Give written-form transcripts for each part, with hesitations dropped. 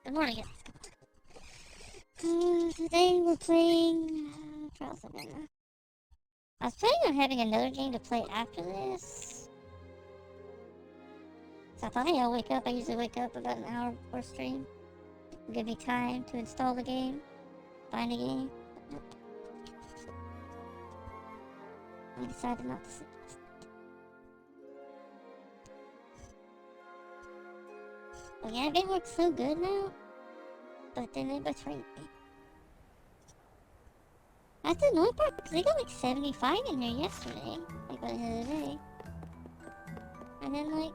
Good morning, guys. Today we're playing Trials of Mana. I was planning on having another game to play after this. So I thought, hey, I'll wake up. I usually wake up about an hour before stream. It'll give me time to install the game, find the game. I decided not to sit. Oh yeah, it works so good now. But then they betrayed me. That's the annoying part, because they got like 75 in there yesterday, like by the end of the day. And then like,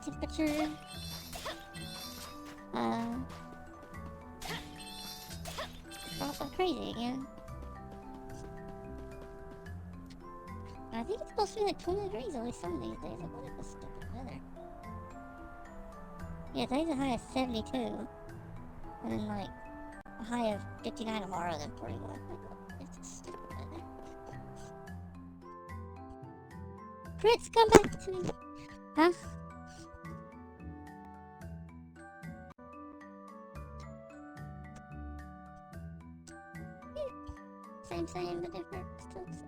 temperature, dropped like crazy again. I think it's supposed to be like 20 degrees at least some of these days. Like, what is this stupid weather? Yeah, today's a high of 72. And then like, a high of 59 tomorrow, then 41. Like, it's just stupid weather. Crits, come back to me! Huh? Yeah. Same, but different. Still the same.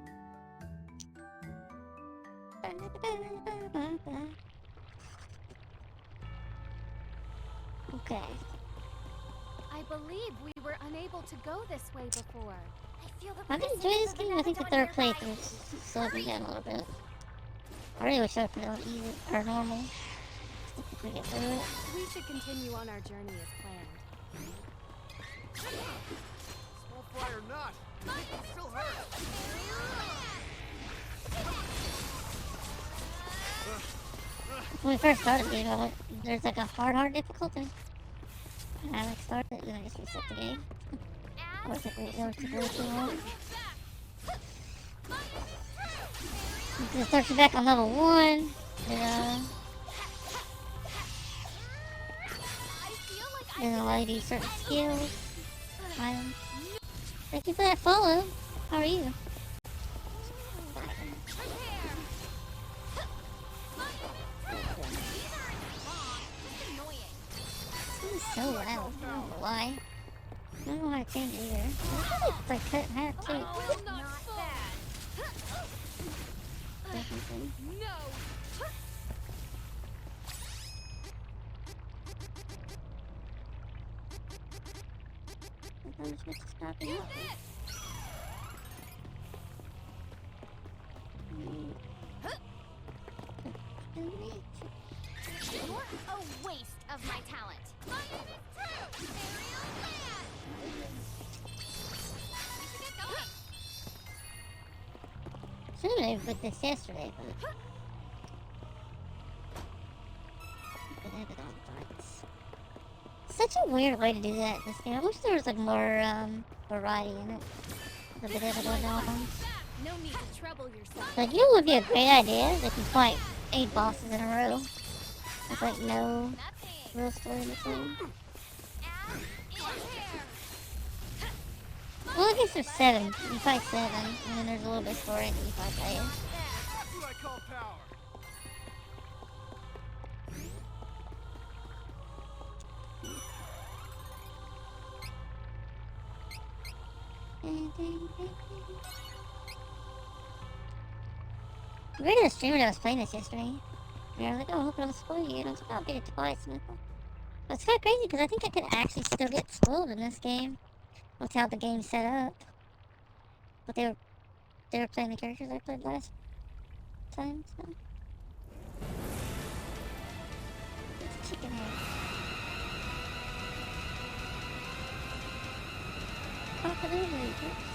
Okay. I believe we were unable to go this way before. I can enjoy this game. I think the third playthrough slowed me down a little bit. I really wish I could have easy or normal. If we get through it. We should continue on our journey as planned. Small fry or not, it can still hurt. When we first started the game, there's like a hard difficulty. And I like started it and I just reset the game. I was like, wait, that was way too long. It starts you back on level 1. And allow you to use certain skills. Items. Thank you for that follow. How are you? So loud. I don't know why. I don't know how to change it either. I think it's like cut in half too. Definitely. No. I'm supposed to stop it. You're a waste of my talent. Should have put this yesterday, but have it on fights. Such a weird way to do that in this game. I wish there was like more variety in it. A bit of it on. No need to trouble yourself. Like, you know what would be a great idea? If you fight 8 bosses in a row. With like no real story in between. Well, I guess there's 7. You fight 7, and then there's a little bit of story, and then you fight 8. That's what I call power. We were in a streamer that was playing this yesterday. And I was like, oh, I hope I don't spoil you. And I was like, oh, I'll beat it twice. But it's kind of crazy because I think I could actually still get spoiled in this game with how the game's set up. But they were playing the characters I played last time, so. It's chicken head. Cock-a-doodle, oops.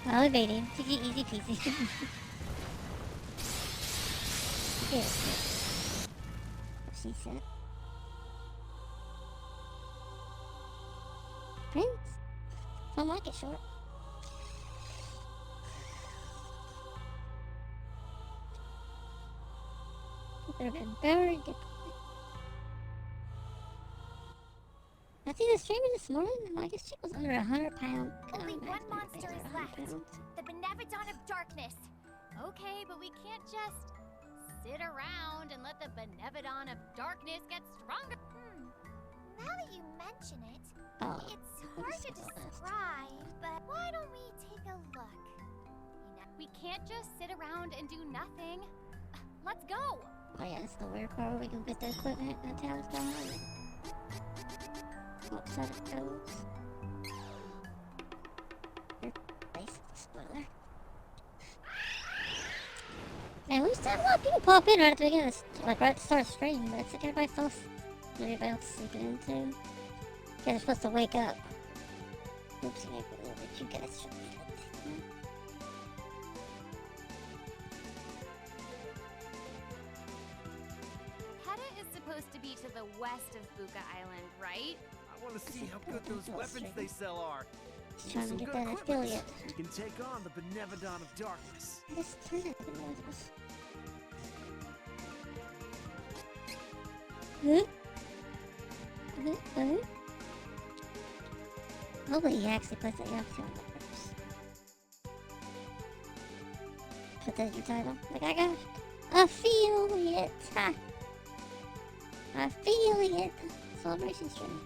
I'll evade him. Easy peasy. Yes. She said. Prince? Don't like it short. Could have been very good. I see the streamer this morning. I guess she was under 100 pounds. Only one monster is left. The Benevodon of Darkness. Okay, but we can't just sit around and let the Benevodon of Darkness get stronger. Now that you mention it, it's hard to describe, but why don't we take a look? You know, we can't just sit around and do nothing. Let's go! Oh yeah, that's the weird part where we can get the equipment and the town's behind it. Outside it goes. Your place, spoiler. Man, we used to have a lot of people pop in right at the beginning of the, like right at the start of the stream, but it's like everybody's still, everybody else is sleeping in too. You guys are supposed to wake up. Oops, you guys should. Supposed to be to the west of Buka Island, right? I want to see how good those weapons they sell are. Just trying to get that affiliate. We can take on the Benevodon of Darkness. Let's turn it noises. Hopefully he actually puts it up on purpose. Put that as your title. Like I got affiliate. Ha. Affiliate celebration stream.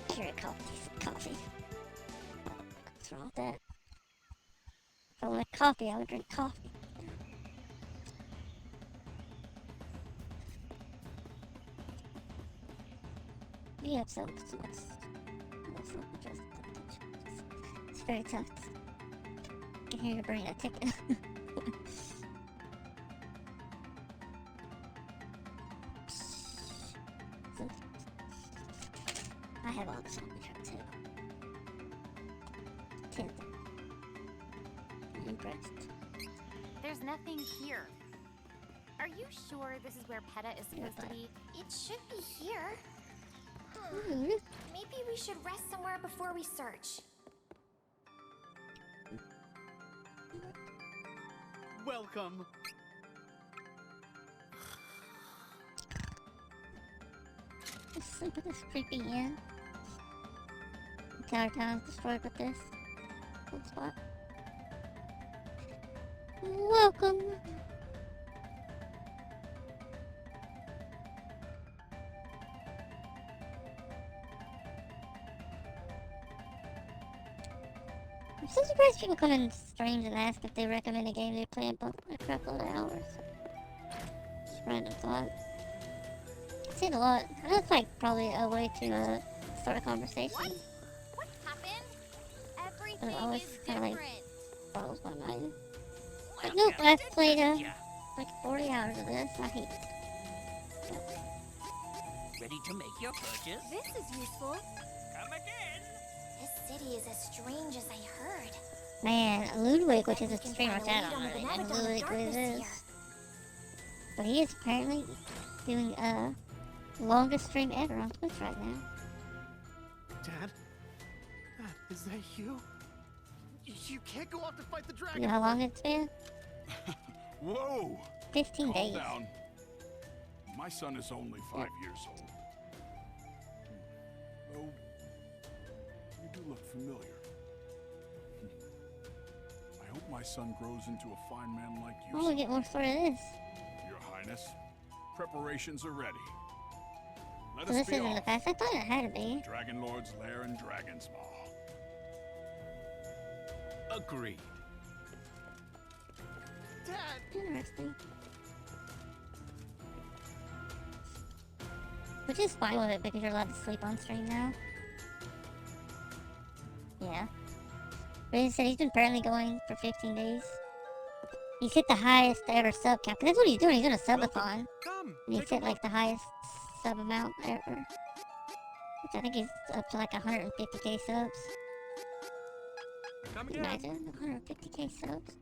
Carrot coffee. What's wrong with that? If I wanted coffee, I would drink coffee. We have some it's very tough. I can hear your brain ticking. I have all this on the truck too. 10th. I'm impressed. There's nothing here. Are you sure this is where PETA is supposed to be? It should be here. Maybe we should rest somewhere before we search. Welcome. Let's sleep with this creepy inn. Entire town is destroyed with this. Good spot. Welcome! I'm so surprised people come in streams and ask if they recommend a game they play in a couple of hours. Just random thought. I see it a lot. I know it's like probably a way to start a conversation. What happened? But Everything it always is kind of like different. boggles my mind. Like, nope, I've played like 40 hours of this. I hate it. Ready to make your purchase? This is useful. Come again. This city is as strange as I heard. Man, Ludwig, which is We a can streamer find a channel, lead on I the don't know Benevodon who of Ludwig Darkness is. here. But he is apparently doing longest stream ever on Twitch right now. Dad? Dad, is that you? You can't go off to fight the dragon. You know how long it's been? Whoa! 15 Calm days. down. My son is only 5 years old. Oh, you do look familiar. I hope my son grows into a fine man like you. Oh, we'll get more story of this. Your Highness, preparations are ready. Let So us this be isn't the off. past. I thought it had to be. Dragon Lord's lair in Dragon's Maw. Agreed. Dad! Interesting. Which is fine with it because you're allowed to sleep on stream now. Yeah. But he said he's been apparently going for 15 days. He's hit the highest ever sub count. 'Cause that's what he's doing. He's doing a subathon. Come! And he's take a hit like look. the highest sub amount ever. Which I think he's up to like 150k subs. Come again. Imagine 150k subs.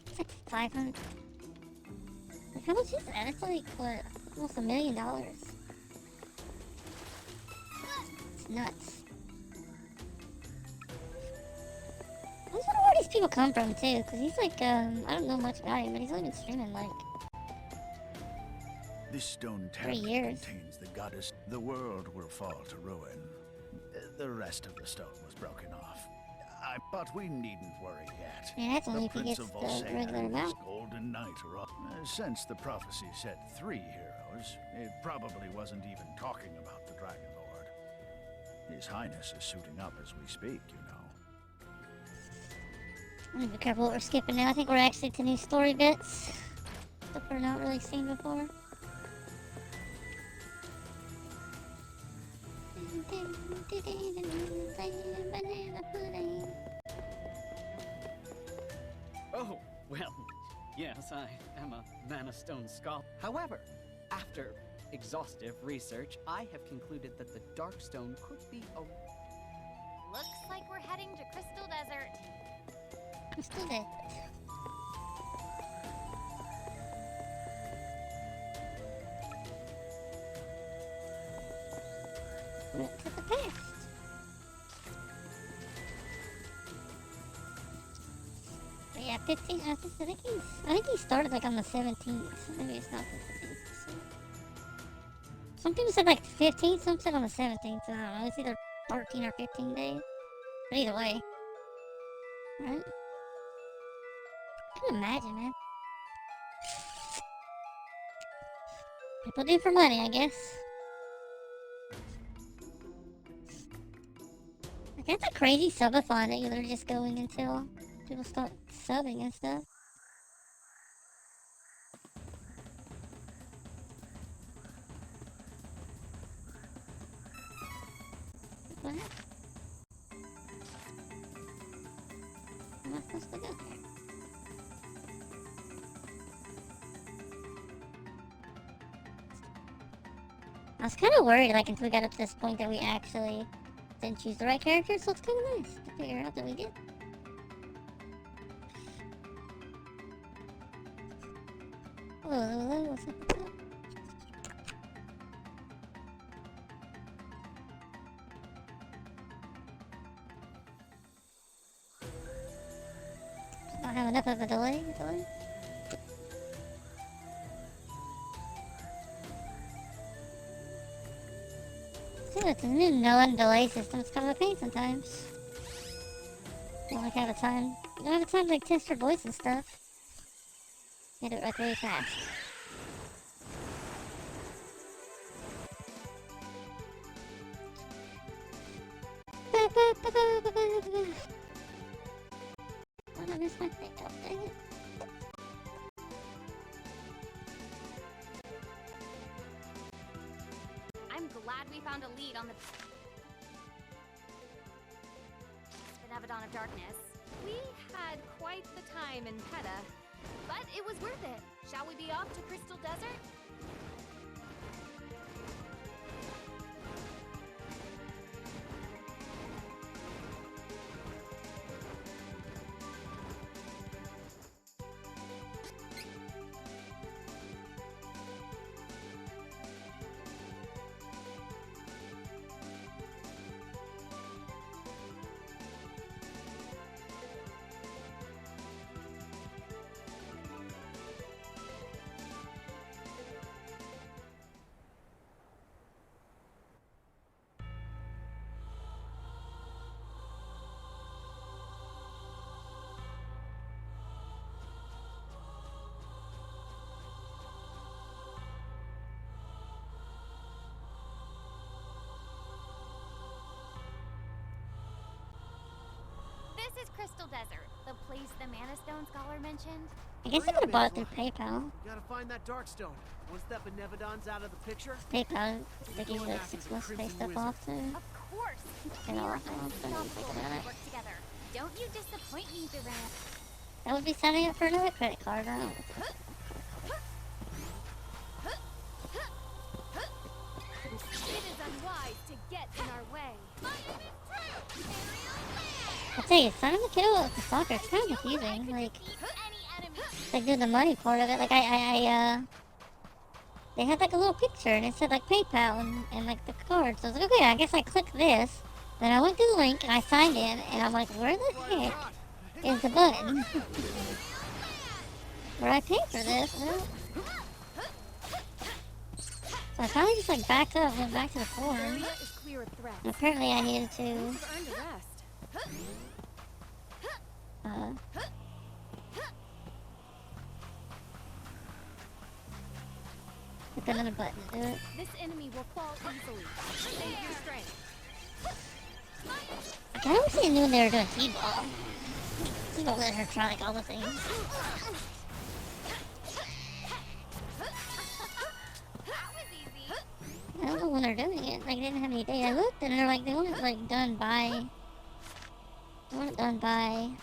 It's like 500. Like, how much is that? It's like, what, almost $1 million. It's nuts. I just wonder where these people come from, too, because he's like, I don't know much about him, but he's only been streaming, like, This stone 3 tablet years. contains the goddess. The world will fall to ruin. The rest of the stone was broken off. But we needn't worry yet. Yeah, that's only The if he Prince gets of the Volsena regular and his amount. Golden Knight are all. Since the prophecy said 3 heroes, it probably wasn't even talking about the Dragon Lord. His Highness is suiting up as we speak, you know. I need to be careful what we're skipping now. I think we're actually to new story bits. Stuff we're not really seen before. Oh, well, yes, I am a Mana Stone scholar. However, after exhaustive research, I have concluded that the Dark Stone could be a... Looks like we're heading to Crystal Desert. Crystal Desert. Look to the past. But yeah, 15. I think he started like on the 17th. So maybe it's not the 15th. So. Some people said like 15th. Some said on the 17th. So I don't know. It's either 14 or 15 days. But either way, right? I can imagine, man. People do for money, I guess. Like, that's a crazy subathon that you're just going until people start subbing and stuff. What? Am I supposed to go there? I was kind of worried, like, until we got up to this point that we actually didn't choose the right character, so it's kind of nice to figure out that we did. Hello, hello, what's up, what's up? Don't have enough of a delay. See, it's a new no-delay system. It's kind of a pain sometimes. You don't like have a time. You don't have a time to like test your voice and stuff. You do it like really fast. Oh, I missed my thing. Oh, dang it. I'm glad we found a lead on the Benevodon of Darkness. We had quite the time in Peta, but it was worth it. Shall we be off to Crystal Desert? This is Crystal Desert, the place the Mana Stone Scholar mentioned. I guess I could have bought it through PayPal. You gotta find that dark stone. Once that Benevodon's out of the picture, PayPal, they give you like 6 months to pay stuff off too. Of course! Get We all are off. I'm gonna unstoppable think when about we it. work together. Don't you disappoint me, Duran. That would be signing up for another credit card, I don't know. It is unwise to get in our way. My name is True! Aerial Land! I tell you, signing the kiddo up for soccer, it's kind of confusing. Like, doing the money part of it. Like, they had like a little picture and it said like PayPal and like the card. So I was like, okay, I guess I clicked this. Then I went to the link and I signed in and I'm like, where the heck is the button? Where I pay for this? Well, so I finally just like backed up, went back to the form. And apparently I needed to click another button to do it. This enemy will fall easily. Save your strength. Like, I always knew when they were doing T-ball. T-ball let her try like all the things. I don't know when they're doing it. Like, they didn't have any date. I looked and they're like, they want it like done by. They want it done by.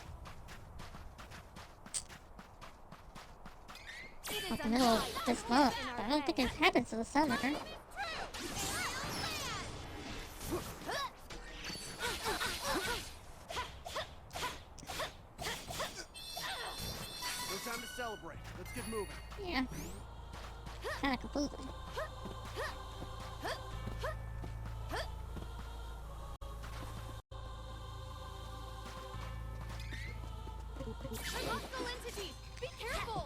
Like the middle of this month. I don't think it happens till the summer. No time to celebrate. Let's get moving. Yeah. Kinda completely. Hostile entities! Be careful!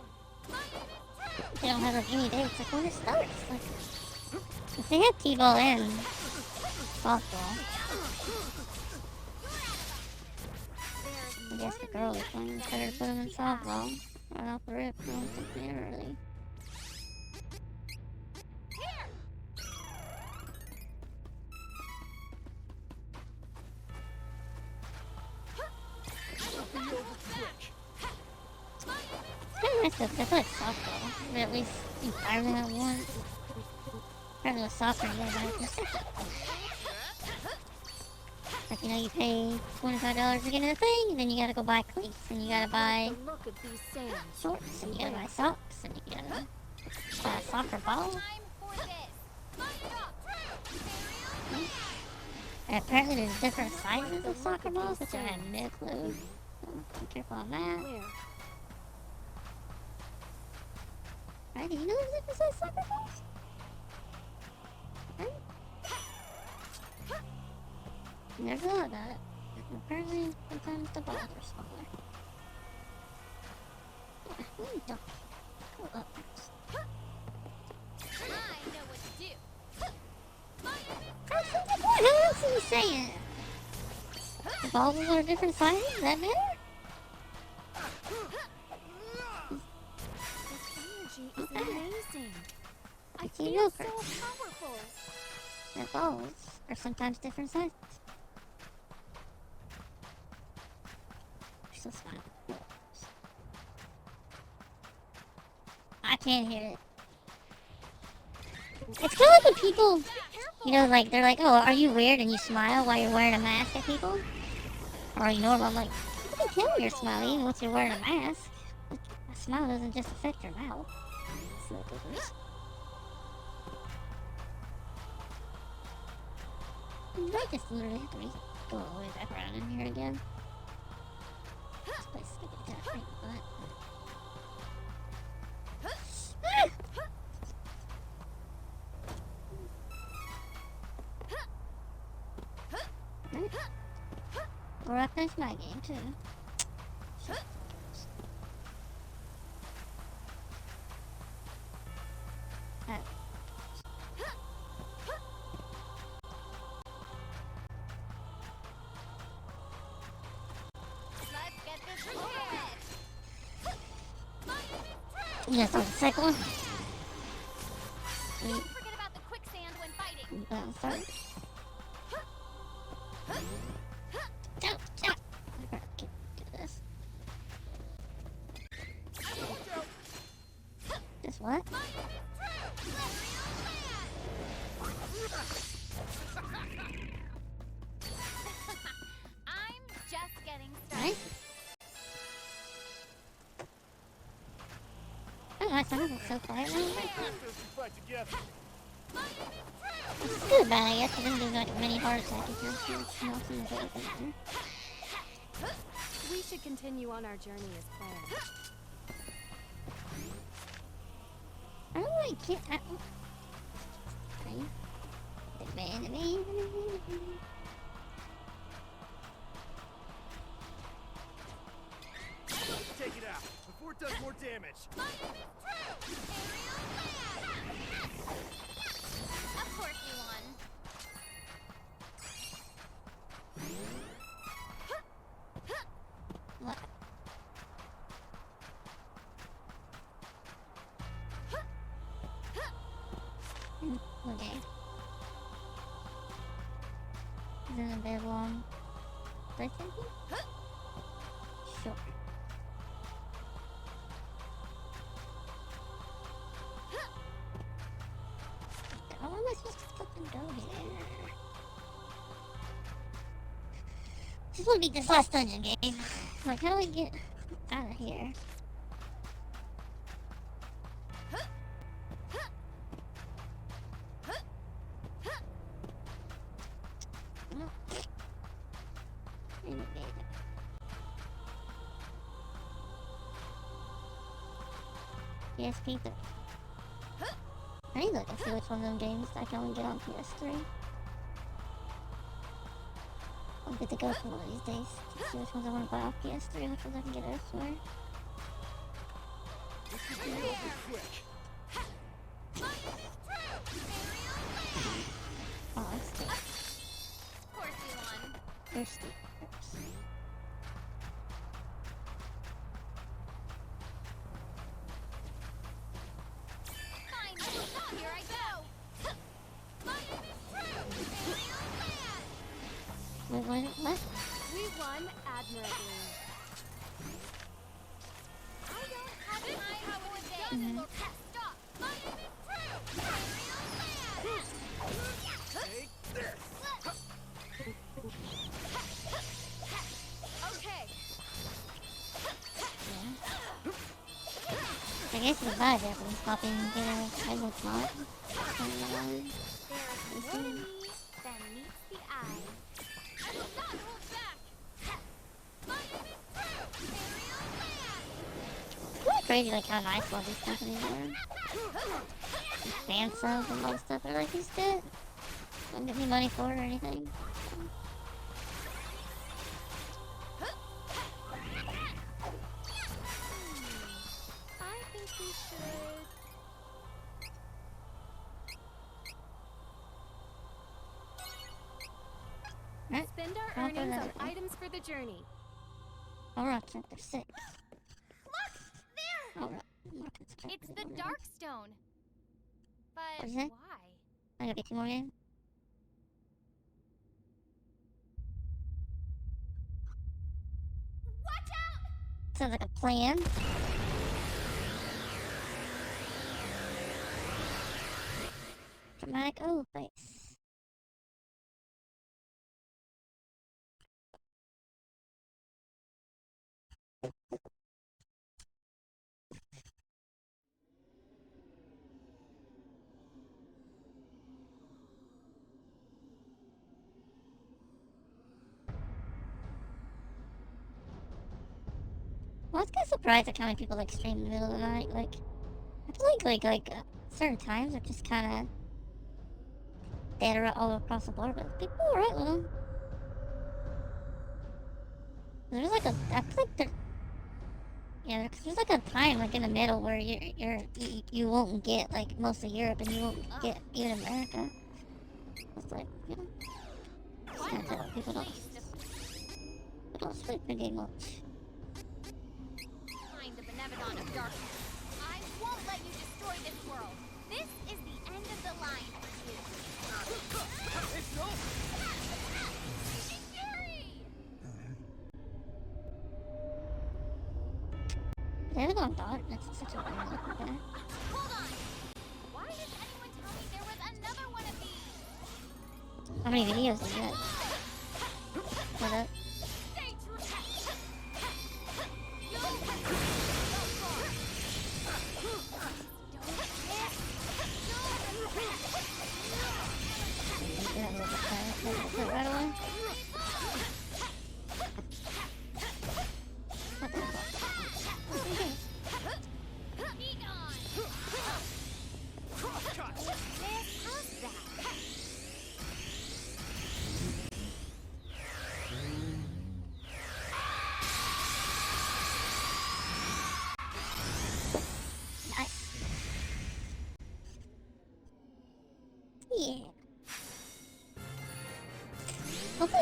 They don't have like any dates. Like when it starts. Like, if they had T-ball and softball, I guess the girls are playing. Better put them in softball right off the rip. I don't think they're really. It's kind of nice though, 'cause I feel like softball. But at least you fire them at once. Apparently with soccer, you gotta buy it consistent. Like, you know, you pay $25 to get in the thing, and then you gotta go buy cleats, and you gotta buy shorts, and you gotta buy socks, and you gotta buy a soccer ball. And apparently there's different sizes of soccer balls, which I had no clue. So be careful on that. Right, do you know there's different size soccer balls? Right? Never thought about it. Apparently, sometimes the balls are smaller. Yeah, we don't go up next. I know what to do. How else are you saying? The balls are different sizes? Does that matter? This energy is amazing. I So you feel go so first. powerful. The balls are sometimes different sizes. You're so smart. I can't hear it. It's kind of like when people, you know, like, they're like, oh, are you weird and you smile while you're wearing a mask at people? Or are you normal? I'm like, you can tell you're smiling even once you're wearing a mask. A smile doesn't just affect your mouth. So it goes. I might just literally have to go all the way back around in here again. This place is gonna get that butt. Right. Or I finished my game too. Let's get this repaired. Yeah, so the second one. Don't forget about the quicksand when fighting. Sorry. Don't. I can't do this. This what? I'm just getting started. Right? Oh, I sound so quiet now. Fight together. It's good, bad, I guess. I didn't do like a mini heart attack if you're We should continue on our journey as planned. I don't really get that. Okay. Take it out before it does more damage. Of course you won. What? Okay. Is it available on PlayStation? Sure. How am I supposed to fucking go here? This will be this last dungeon game. Like, how do I get out of here? PSP 3. I need to look and see which one of them games I can only get on PS3. I'm good to go for one of these days. See which ones I want to buy off PS3 and which ones I can get elsewhere. This should be over quick. Oh, that's good. Of course you won. Thirsty. Fine, here I go. Wait, what? We won admirably. I don't have time for this. Look, stop. Take this. Okay. I guess the vibe that we stop in and get a head with not. There's more to me than meets the eye. I will not hold back. My name is Aerial Man. It's really crazy like how nice all these companies are. Fan subs and all this stuff. They're like, use it. Don't give me money for it or anything. I think we should... Right. spend our I'll earnings put on it- items for the journey. Alright, chapter 6. Look! There! Alright. It's the Darkstone. But What'd you say? why? I gotta get 2 more games. Watch out! Sounds like a plan. Dramatic O face. Well, I was kind of surprised at how many people like stream in the middle of the night. Like, I feel like certain times are just kind of dead all across the board, but people are right with them. There's like I feel like there's like a time like in the middle where you won't get like most of Europe and you won't get even America. It's like, you know, it's kind of people don't sleep the game much. Find the Benevodon of Darkness. I won't let you destroy this world. This is the end of the line for you. It's over. Fury! Benevodon Darkness is such a weird looking guy. Hold on. Why didn't anyone tell me there was another one of these? How many videos is that? What up? Stay true. Right away?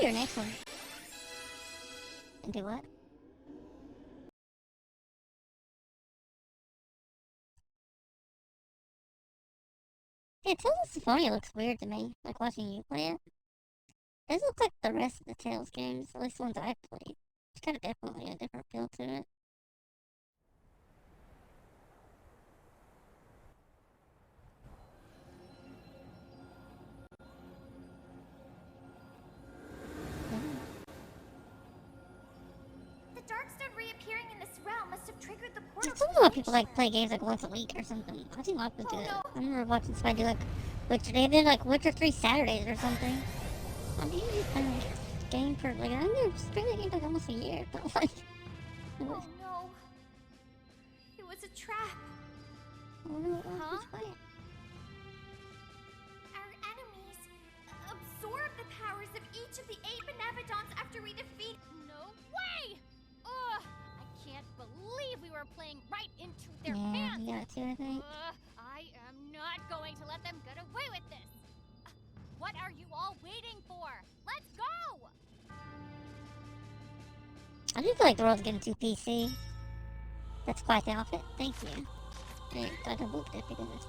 do your next one. And do what? Yeah, Tales of Symphonia looks weird to me, like watching you play it. It doesn't look like the rest of the Tales games, at least the ones I've played. It's kind of definitely a different feel to it. The Darkstone reappearing in this realm must have triggered the portal. It's a lot of people like play games like once a week or something. I've seen a lot of people do it. I remember watching somebody do like Witcher. They did like Witcher 3 Saturdays or something. I'm usually playing a game for like I think I've playing the game for like almost a year, but like. Oh no. It was a trap. Oh no, Huh? Our enemies absorb the powers of each of the 8 Benevodons after we defeat. No way! Ugh! I can't believe we were playing right into their Yeah, hands. you got it too, I think. I am not going to let them get away with this. What are you all waiting for? Let's go! I do feel like the world's getting too PC. That's quite the outfit. Thank you. I got booked it because it's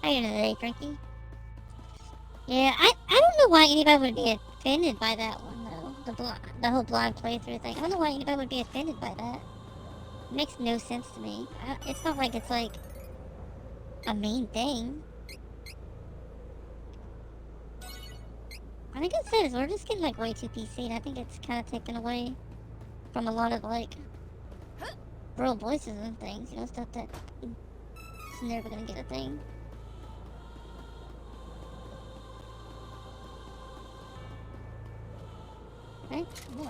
How you doing today, Frankie? Yeah, I don't know why anybody would be offended by that one though. The whole blind playthrough thing. I don't know why anybody would be offended by that. It makes no sense to me. It's not like it's like a mean thing. I think it says we're just getting like way too PC, and I think it's kind of taken away from a lot of like real voices and things, you know, stuff that it's never gonna get a thing. Right? Yeah.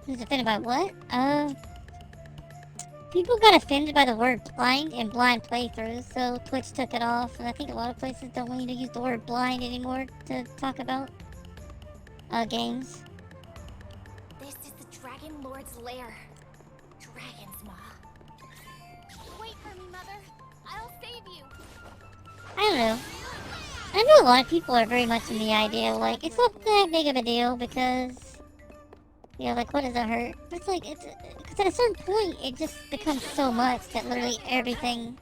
Who's offended by what? People got offended by the word blind and blind playthroughs, so Twitch took it off, and I think a lot of places don't want you to use the word blind anymore to talk about games. This is the Dragon Lord's lair. Dragons, Ma. Wait for me, Mother. I'll save you. I don't know. I know a lot of people are very much in the idea, like, it's not that big of a deal because, you know, like, what does it hurt? It's like, because at a certain point, it just becomes so much that literally everything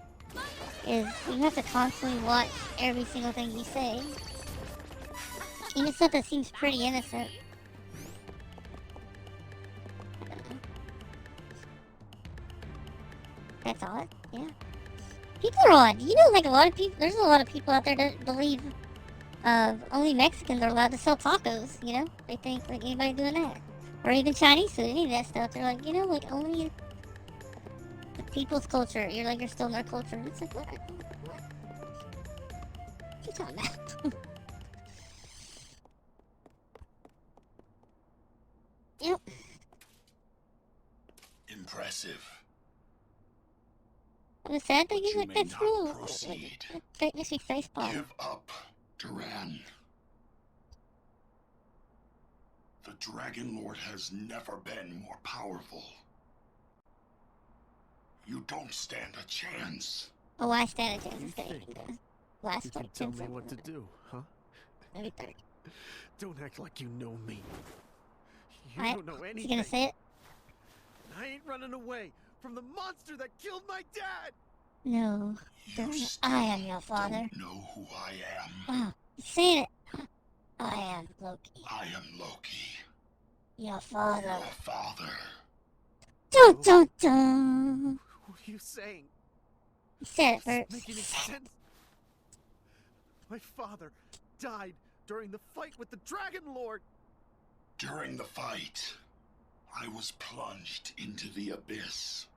is, you have to constantly watch every single thing you say. Even stuff that seems pretty innocent. That's odd, yeah. People are odd. You know, like a lot of people, there's a lot of people out there that believe only Mexicans are allowed to sell tacos, you know? They think, like, anybody doing that. Or even Chinese food, any of that stuff. They're like, you know, like, only the people's culture. You're like, you're still in their culture. And it's like, what? What are you talking about? Yep. Impressive. The sad thing is, You like, may that's not real. proceed. That makes me facepalm. Give up, Duran. The Dragon Lord has never been more powerful. You don't stand a chance. Oh, I stand a chance to stay. Last You can like tell 10 me what to seconds. do, huh? Maybe 30. Don't act like you know me. You Alright, don't know is anything. he gonna say it? I ain't running away from the monster that killed my dad! No. You Don't. still I am your father. don't know who I am. Oh, he's saying it. I am Loki. I am Loki, Your father. your father. Dun dun dun. What are you saying? He said it Does it first. make any sense? My father died during the fight with the Dragon Lord. During the fight, I was plunged into the abyss.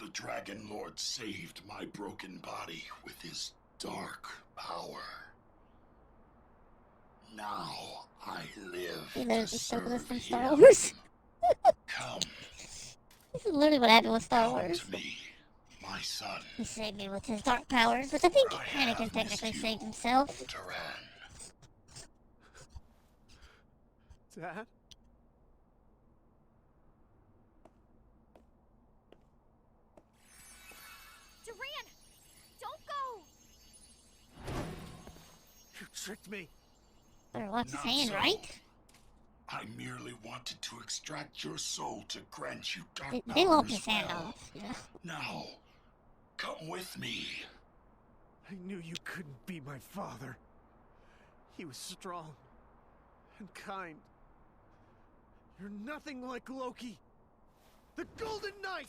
The Dragon Lord saved my broken body with his dark power. Now I live He to literally stole this serve from him. Star Wars. Come, This is literally what happened with Star come Wars. to me, my son. He saved me with his dark powers, which I think I Anakin have technically missed you, saved himself. Duran. Dad? Duran! Don't go! You tricked me. Better watch his Not hand, so. right? I merely wanted to extract your soul to grant you dark They power lopped as his hand well. off. Yeah. Now, come with me. I knew you couldn't be my father. He was strong and kind. You're nothing like Loki. The Golden Knight!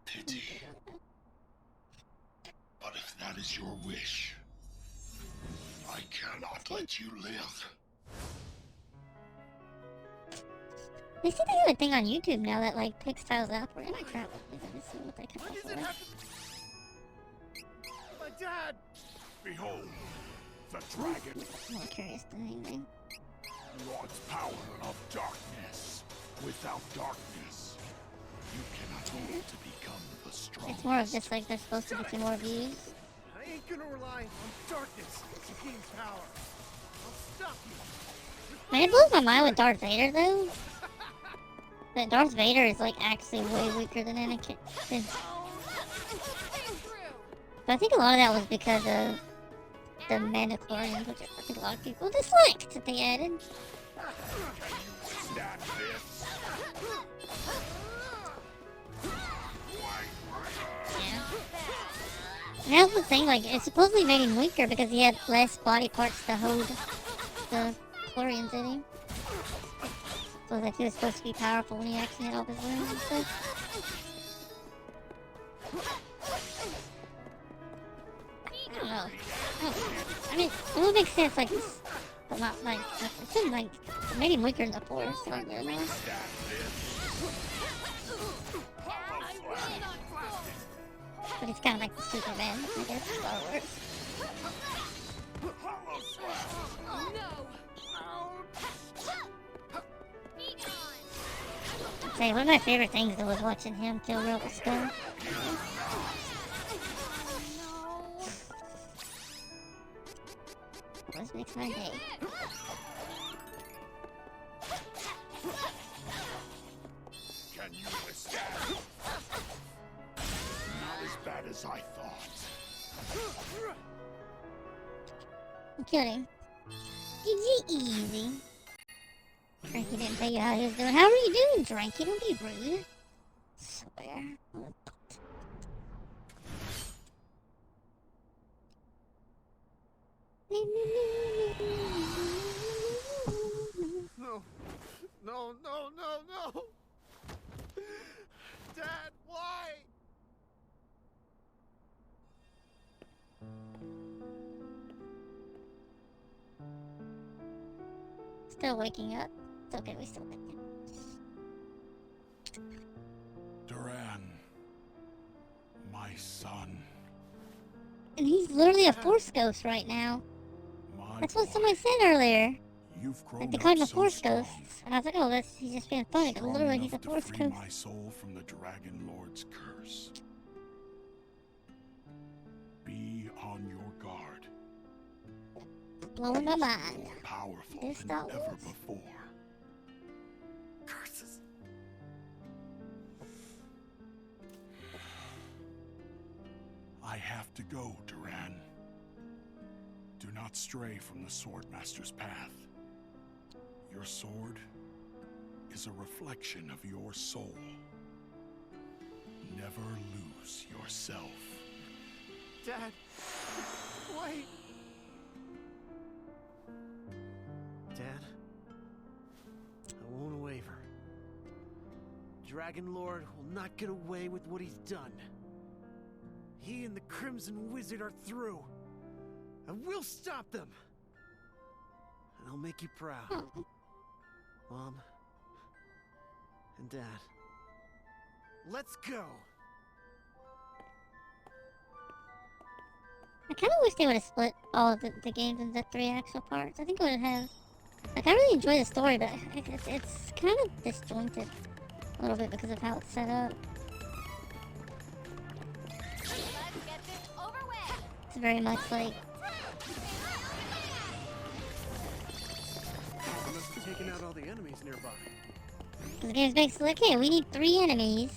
Pity. But if that is your wish, I cannot let you live. They see they have a thing on YouTube now that like picks tiles out for Minecraft. Let's see what they come Why up does it with. have to... My dad! Behold, the dragon, I'm more curious than anything. Lord's power of darkness. Without darkness, you cannot hope to become the strongest. It's more of just like they're supposed to get you more views. I ain't gonna rely on darkness to gain power. I'll stop you. Man, it blows my mind with Darth Vader though. That Darth Vader is like actually way weaker than Anakin. But I think a lot of that was because of the Mandalorians, which I think a lot of people disliked that they added. Stand this. Yeah. And that's the thing, like, it supposedly made him weaker because he had less body parts to hold the Mandalorians in him. So like he was supposed to be powerful when he actually had all his limbs and stuff. I don't know. I mean, it would make sense, like, but not like, it shouldn't like, it made him weaker in the Force, so I don't know. But it's kind of like the Superman, I guess, in Star Wars. I'd say one of my favorite things though was watching him kill Rebel Skull. Always makes my day. Can you withstand? Not as bad as I thought. I'm kidding. Easy. Frankie didn't tell you how he was doing. How are you doing, Frankie? Don't be rude. Swear. No. No, no, no, no! Dad, why? Still waking up. It's okay, we still waking up. Duran, my son. And he's literally a Force Ghost right now. My That's what boy, somebody said earlier. You've grown Like they up called him a so Force strong, Ghost. And I was like, oh, that's he's just being funny. But strong literally, he's a enough to Force free Ghost. my soul from the Dragon Lord's curse. Be on your guard. Blowing my mind. More powerful This than Star ever Wars. before. Curses. I have to go, Duran. Do not stray from the Swordmaster's path. Your sword is a reflection of your soul. Never lose yourself. Dad, wait! Dad, I won't waver. Dragon Lord will not get away with what he's done. He and the Crimson Wizard are through. I will stop them. and I'll make you proud. Oh. Mom and Dad. Let's go! I kind of wish they would have split all of the games into 3 actual parts. I think it would have. Like, I really enjoy the story, but it's kind of disjointed a little bit because of how it's set up. Let's get this over with. It's very much like. I must have taken out all the enemies nearby. The game's basically like, hey, we need 3 enemies.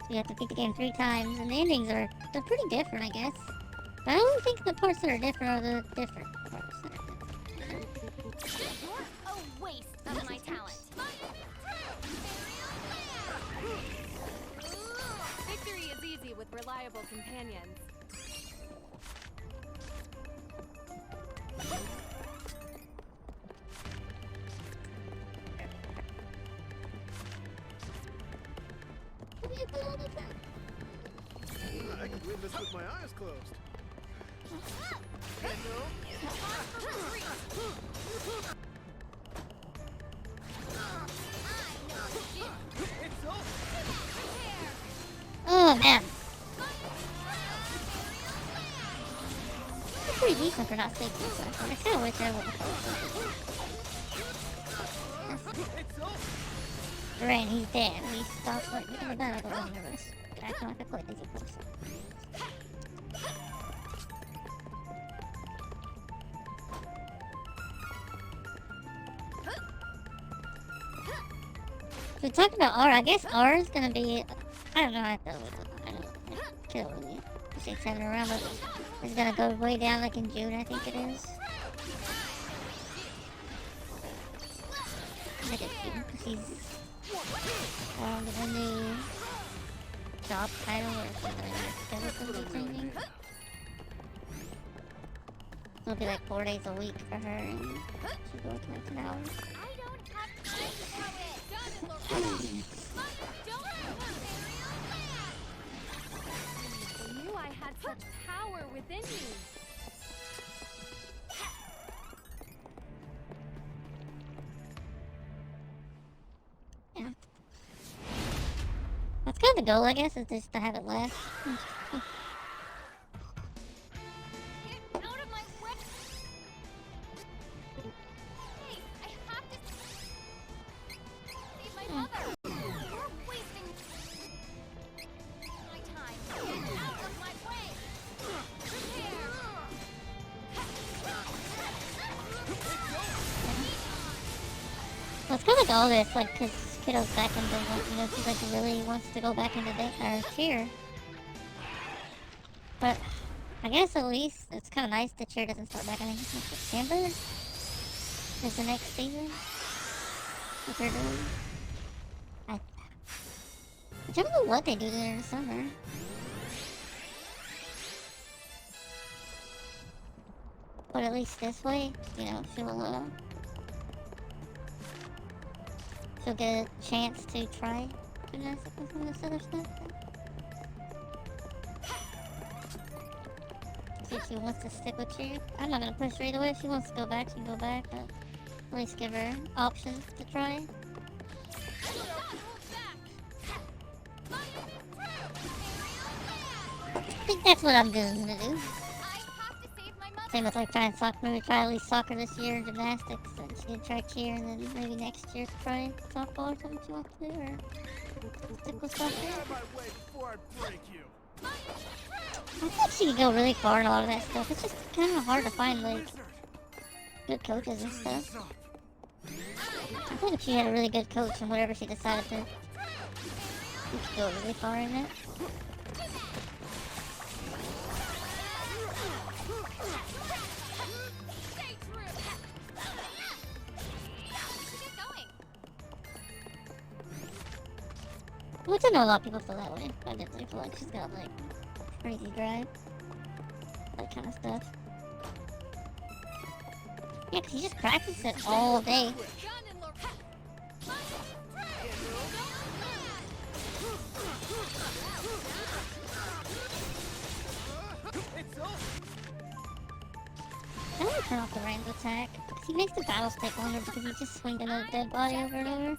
So you have to beat the game 3 times, and the endings they're pretty different, I guess. But I don't think the parts that are different are the different parts. You're a waste of my talent. Victory is easy with reliable companions. I can win this with my eyes closed. Oh man. That's pretty decent for not sleeping so far. I kinda wish I wouldn't fall asleep. Duran, he's dead. We stopped like looking at that like a nervous. Acting like a crazy person. So talking about R, I guess R is gonna be, I don't know how to feel with it. I don't kill really. 6, 7 around, but it's gonna go way down like in June, I think it is. I think it's June, because he's the new job title or something like that. Schedule will be changing. It'll be like 4 days a week for her, and she'll work like 10 hours. I don't have time to throw it. Done, Lorraine. I knew I had such power within me. Yeah. That's kind of the goal, I guess, is just to have it last. Get out of my way. Hey, I have to save my mother. You're wasting my time. Get out of my way. Well, it's kind of like all this, like, because Kiddo's back into, like, you know, she's like really wants to go back into cheer. But I guess at least it's kind of nice that cheer doesn't start back. I think in September is the next season. What they're doing. I don't know what they do there in the summer. But at least this way, you know, she'll get a chance to try gymnastics and some of this other stuff. See if she wants to stick with cheer. I'm not gonna push her either way. If she wants to go back, she can go back, but at least give her options to try. I think that's what I'm gonna do. Same with like trying soccer, maybe try at least soccer this year, gymnastics, and she can try cheer, and then maybe next year try softball or something she wants to do, or stick with soccer. Get out of my way before I break you. I think she can go really far in a lot of that stuff. It's just kind of hard to find like good coaches and stuff. I think if she had a really good coach and whatever she decided to, she could go really far in it. Which I know a lot of people feel that way. I definitely feel like she's got like crazy drive. That kind of stuff. Yeah, cause you just practice it all day. I want to turn off the random attack. Because he makes the battles take longer because he's just swinging another dead body over and over.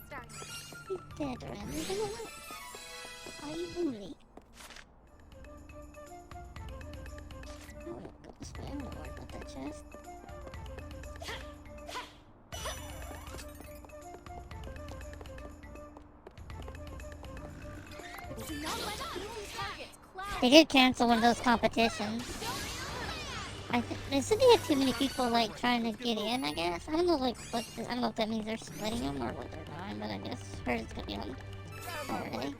He's dead, Duran. He's like, what? Are you bully? Oh, go this way. I'm gonna worry about that chest. They did cancel one of those competitions. They said they had too many people like trying to get in. I guess I don't know like what. I don't know if that means they're splitting them or what they're doing, but I guess hers is gonna be on Saturday.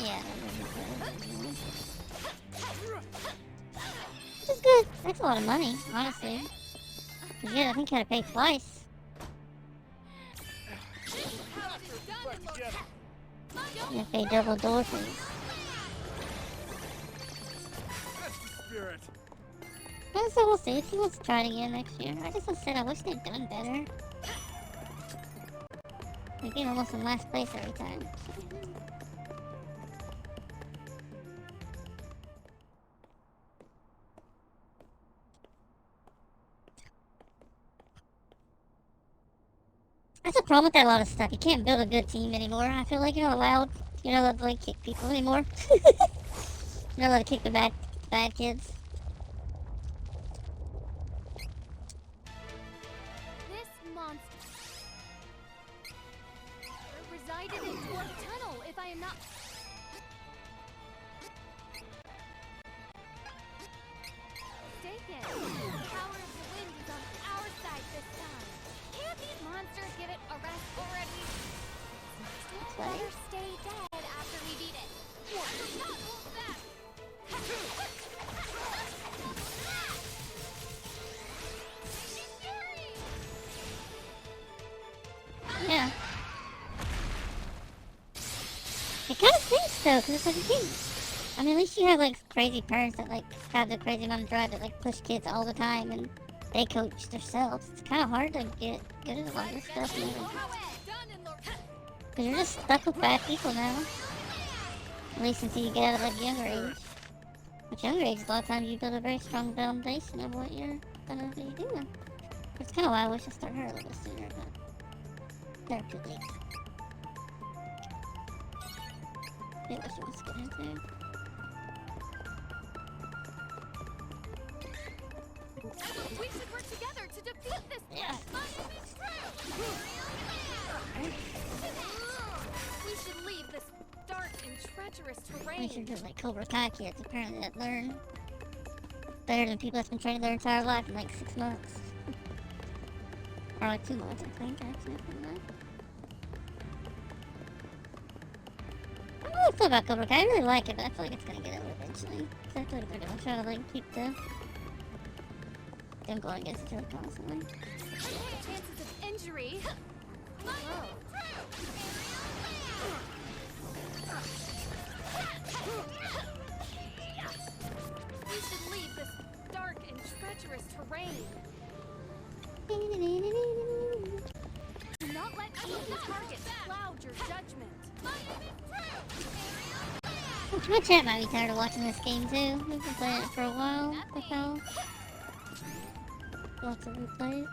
Yeah. Which is good. That's a lot of money, honestly. Yeah, I think you gotta pay twice. You pay double door fees. So we'll see if he wants to try it again next year. I just said I wish they'd done better. They get almost in last place every time. That's the problem with that a lot of stuff. You can't build a good team anymore. I feel like you're not allowed. You're not allowed to like kick people anymore. You're not allowed to kick the bad kids. This monster resided in Dwarf Tunnel, if I am not mistaken. The power of the wind is on our side this time. Can't these monsters give it a rest already? Still better stay dead after we beat it. Not hold back. Yeah. It kind of stinks though, because it's like a kid. I mean, at least you have like crazy parents that like have the crazy amount of drive that like push kids all the time and they coach themselves. It's kind of hard to get good at a lot of stuff. Because you're just stuck with bad people now. At least until you get out of like younger age. At younger age, a lot of times you build a very strong foundation of what you're gonna be doing. It's kind of why I wish I started her a little bit sooner, but they're too late. See what she wants to get into. We should work together to defeat this Yeah. We should leave this dark and treacherous We terrain. should do like Cobra Kai kids apparently that learn better than people that's been training their entire life in like 6 months. Or like 2 months, I think, actually. I don't know what I feel about Cobra Kai. I really like it, but I feel like it's gonna get over eventually. Cause I feel like they're gonna try to like keep them going against each other constantly. Chances of injury. We should leave this dark and treacherous terrain. Do not let easy targets cloud your judgment. My chat might be tired of watching this game too. We've been playing it for a while. I found lots of replays.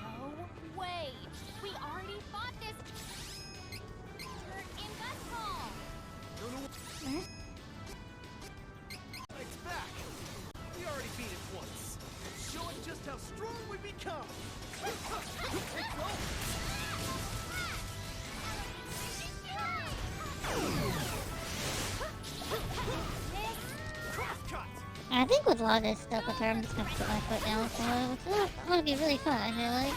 No way! We already fought this in Dustfall! It's back! We already beat it once. Show it just how strong we become! I think with a lot of this stuff with her, I'm just gonna put my foot down for a while. It's gonna be really fun, I feel like.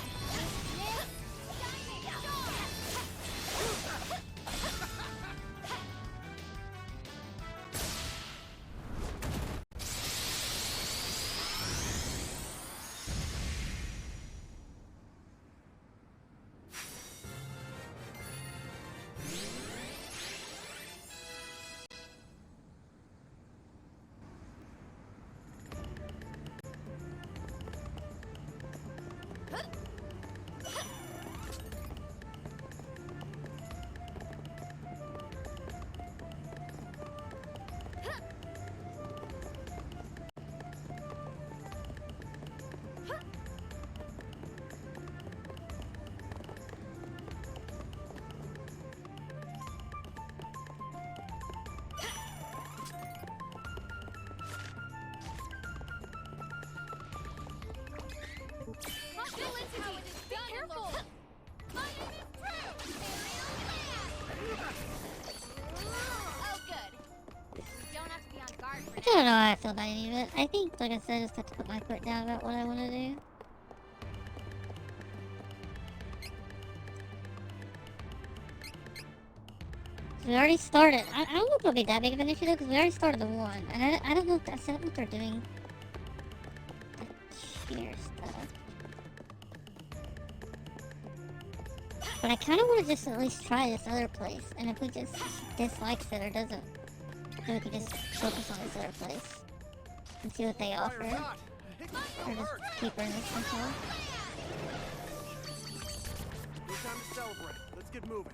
don't know how I feel about any of it. I think, like I said, I just have to put my foot down about what I want to do. We already started. I don't know if it'll be that big of an issue though, because we already started the one. And I don't know if that's what they're doing. The cheer stuff. But I kind of want to just at least try this other place. And if we just dislikes it or doesn't, then we can just focus on this other place. And see what they offer. Or just keep her in this control. It's time to celebrate. Let's get moving.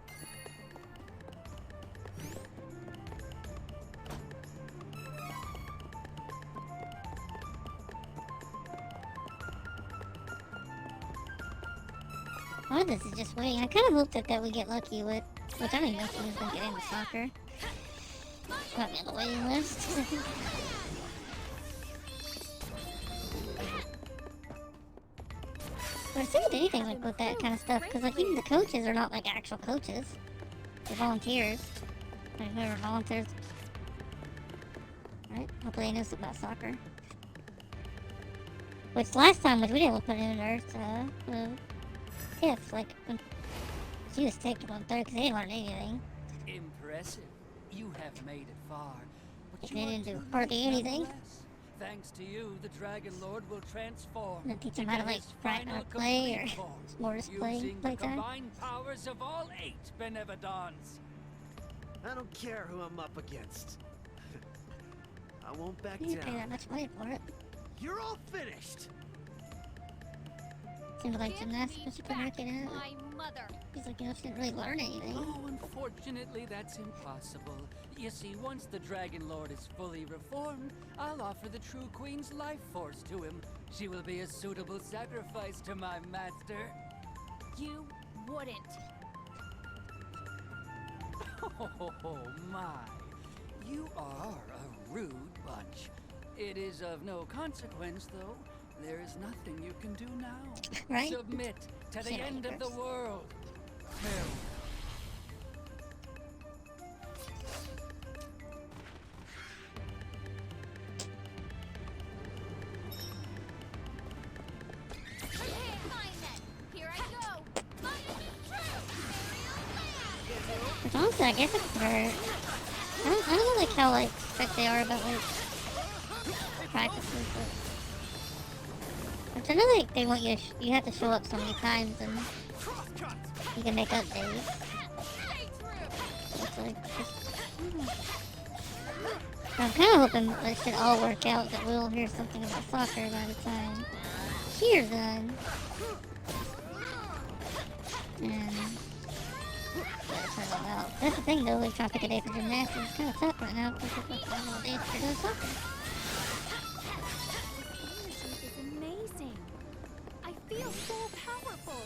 A lot of this is just waiting. I kind of hope that we get lucky with, which I don't even know if someone's gonna get into soccer. Got me on the waiting list. But it's not anything like with that kind of stuff, because like even the coaches are not like actual coaches. They're volunteers. Like whoever volunteers. Right? Hopefully they know something about soccer. Which last time, we didn't put in Earth, tips, like, when she was taken on third, because they didn't learn anything. Impressive. You have made it far. But They you didn't are do too hardly late anything. nonetheless. Thanks to you, the Dragon Lord will transform. And then teach them how to, into like, his practice final play, or complete form, more just using the playtime. combined powers of all 8 Benevodons. I don't care who I'm up against. I won't back You didn't pay that down. much money for it. You're all finished. Seemed like Give gymnastics, me but she couldn't back make it in. my mother. She's like, she didn't really learn anything. Oh, unfortunately, that's impossible. You see, once the Dragon Lord is fully reformed, I'll offer the True Queen's life force to him. She will be a suitable sacrifice to my master. You wouldn't. Oh, my. You are a rude bunch. It is of no consequence, though. There is nothing you can do now. Right? Submit to the Shit, end of the first. world. Farewell. Okay, fine then. Here I go. Might be true. Which honestly, I guess it's for... I don't know, like, how, like, strict they are about, like, practices, but... Which I know, like, they want you to you have to show up so many times, and you can make up days. It's like, I'm kind of hoping that it should all work out, that we'll hear something about soccer by the time cheer's done. And... That's the thing though, like trying to pick a day for gymnastics is kind of tough right now because it's like all days for doing soccer. This is amazing. I feel so powerful.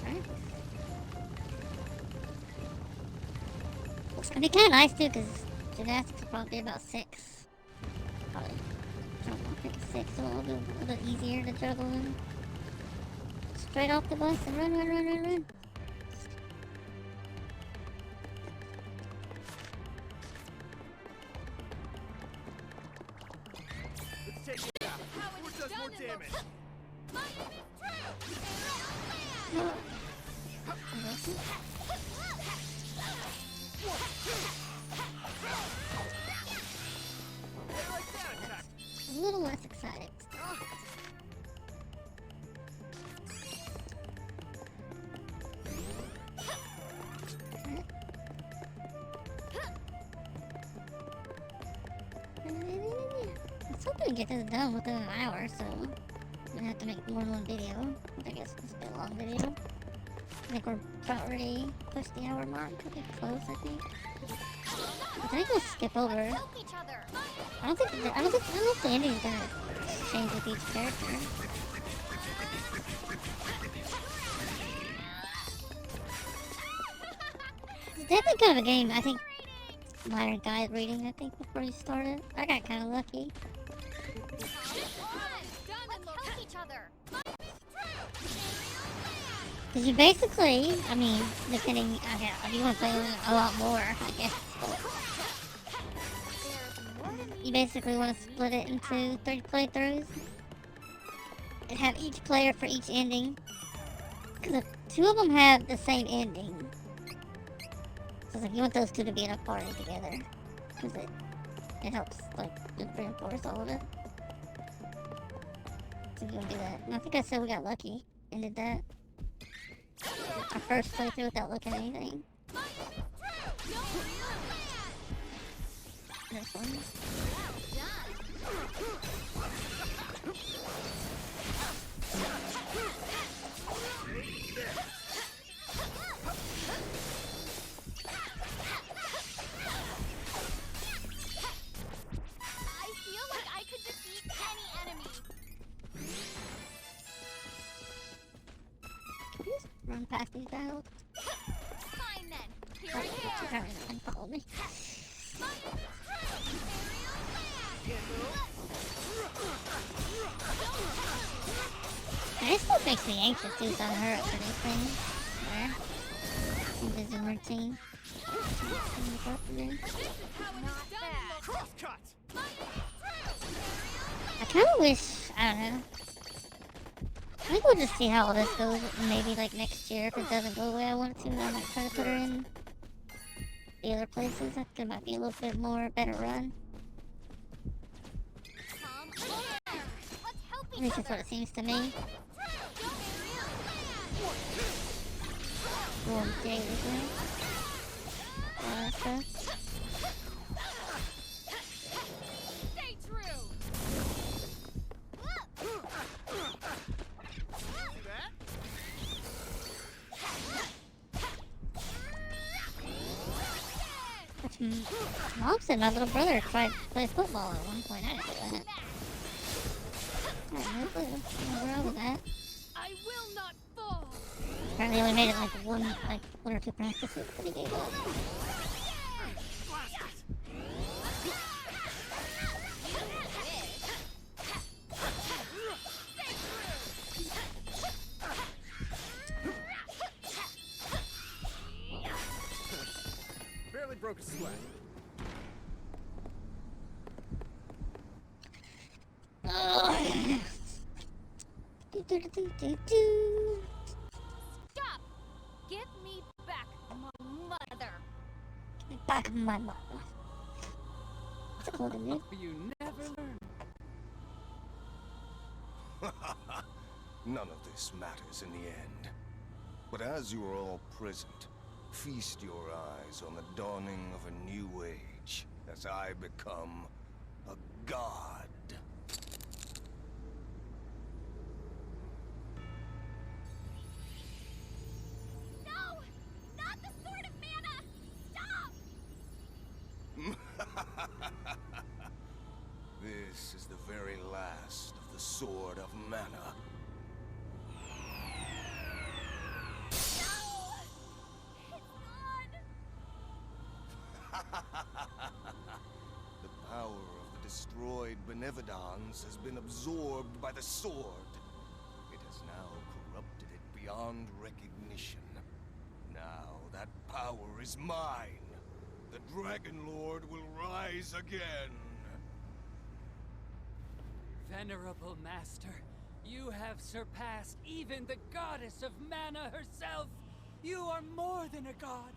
Right? It's gonna be kind of nice too because gymnastics will probably be about 6. Probably. I think 6, so it'll be a little bit easier to juggle in. Straight off the bus and run. Let's take it out. Force does more damage. A little less exciting. Let's hope we can get this done within an hour, so I'm gonna have to make more than one video. I guess this will be a long video. I think we're about ready to push the hour mark. We're getting close, I think. I think we'll skip over. Help each other. I don't know if the ending's gonna change with each character. It's definitely kind of a game, I think, minor guide reading, I think, before you started. I got kind of lucky. Let's help each other. Because you basically, I mean, depending, okay, if you want to play a lot more, I guess. You basically want to split it into 3 playthroughs. And have each player for each ending. Because if 2 of them have the same ending. So it's like you want those 2 to be in a party together. Because it helps, like, just reinforce all of it. So you want to do that. And I think I said we got lucky and did that. Our first playthrough without looking at anything. That's fun. I feel like I could defeat any enemy. Can you just run past these battles? Fine then. Here Oh, I you're am. trying to follow me. This stuff makes me anxious too, so I'm hurt for these things. Where? Invisible routine. Crosscut! I kind of wish, I don't know. I think we'll just see how all this goes. Maybe like next year, if it doesn't go the way I want it to, I might try to put her in the other places. I think it might be a little bit more better run. At least that's what it seems to me. Cool, daily thing. All that stuff. Stay true. Mom said my little brother tried to play football at one point. I didn't do that. I had no clue where I was at. I will not fall. Apparently only made it like one or 2 practices, but he gave up. Barely broke a sweat. Stop. Give me back my mother. Back of my mom. It's cool to me. You never learn. None of this matters in the end. But as you are all present, feast your eyes on the dawning of a new age, as I become a god. No! Not the Sword of Mana! Stop! This is the very last of the Sword of Mana. It's gone! The power of the destroyed Benevodons has been absorbed by the sword. It has now corrupted it beyond recognition. Now that power is mine. The Dragon Lord will rise again. Venerable Master, you have surpassed even the goddess of mana herself. You are more than a god.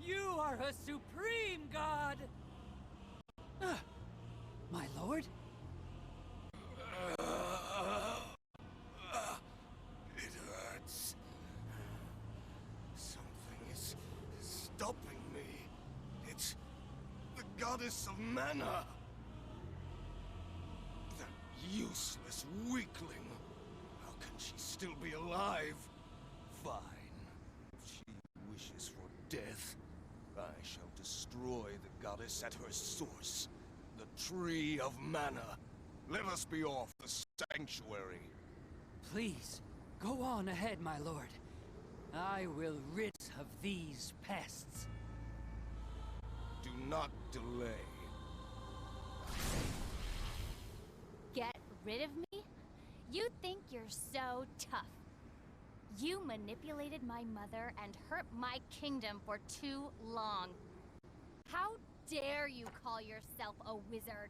You are a supreme god. My lord? It hurts. Something is stopping me. It's the goddess of mana. That useless weakling. How can she still be alive? Fine. If she wishes for death, I shall destroy the goddess at her source. The Tree of Mana. Let us be off the sanctuary. Please, go on ahead, my lord. I will rid of these pests. Do not delay. Get rid of me? You think you're so tough. You manipulated my mother and hurt my kingdom for too long. How dare you call yourself a wizard?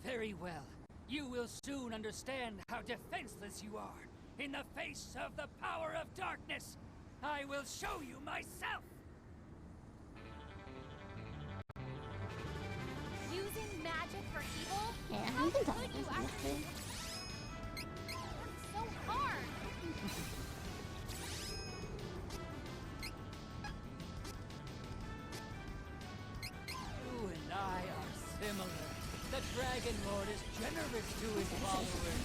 Very well. You will soon understand how defenseless you are in the face of the power of darkness. I will show you myself. Using magic for evil? Yeah, How we can talk could about you this actually? too. So hard. You and I are similar. The Dragon Lord is generous to his followers.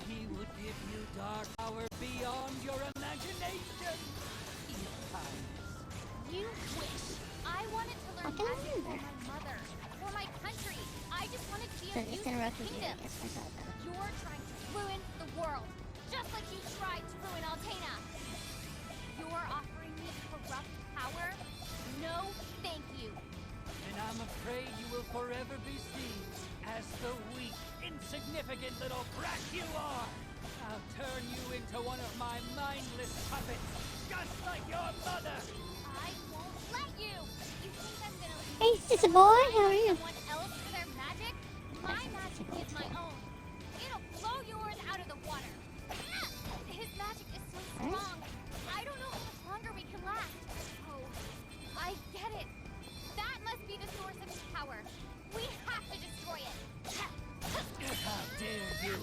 He would give you dark power beyond your imagination. Feel kindness. You wish. I wanted to learn can I magic do for that? my mother, for my country. I just wanted to be So a it's few interrupted you, I kingdoms. guess. I thought that. You're trying to ruin the world, just like you tried to ruin Altena. You're offering me corrupt power? No, thank you. And I'm afraid you will forever be seen as the weak, insignificant little brat you are. I'll turn you into one of my mindless puppets, just like your mother. I won't let you. You think I'm gonna leave Hey, it's a boy. How are you? someone else for their magic? My magic is my own. It'll blow yours out of the water. His magic is so strong. I don't know how much longer we can last. Oh, I get it. That must be the source of his power. We have to destroy it. How dare you?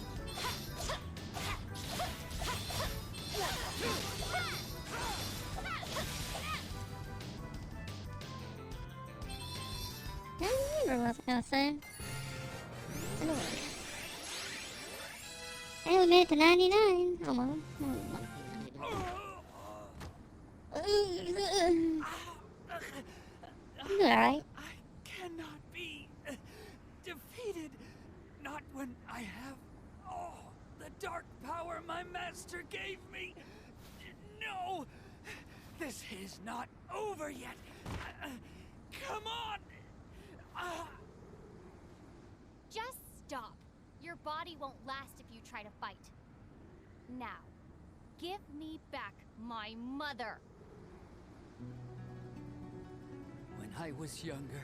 I don't remember what I was gonna say. Anyway. Hey, we made it to 99. Almost. You alright? I cannot be defeated. Not when I have all the dark power my master gave me. No! This is not over yet. Come on! Just stop. Your body won't last if you try to fight. Now, give me back my mother. When I was younger,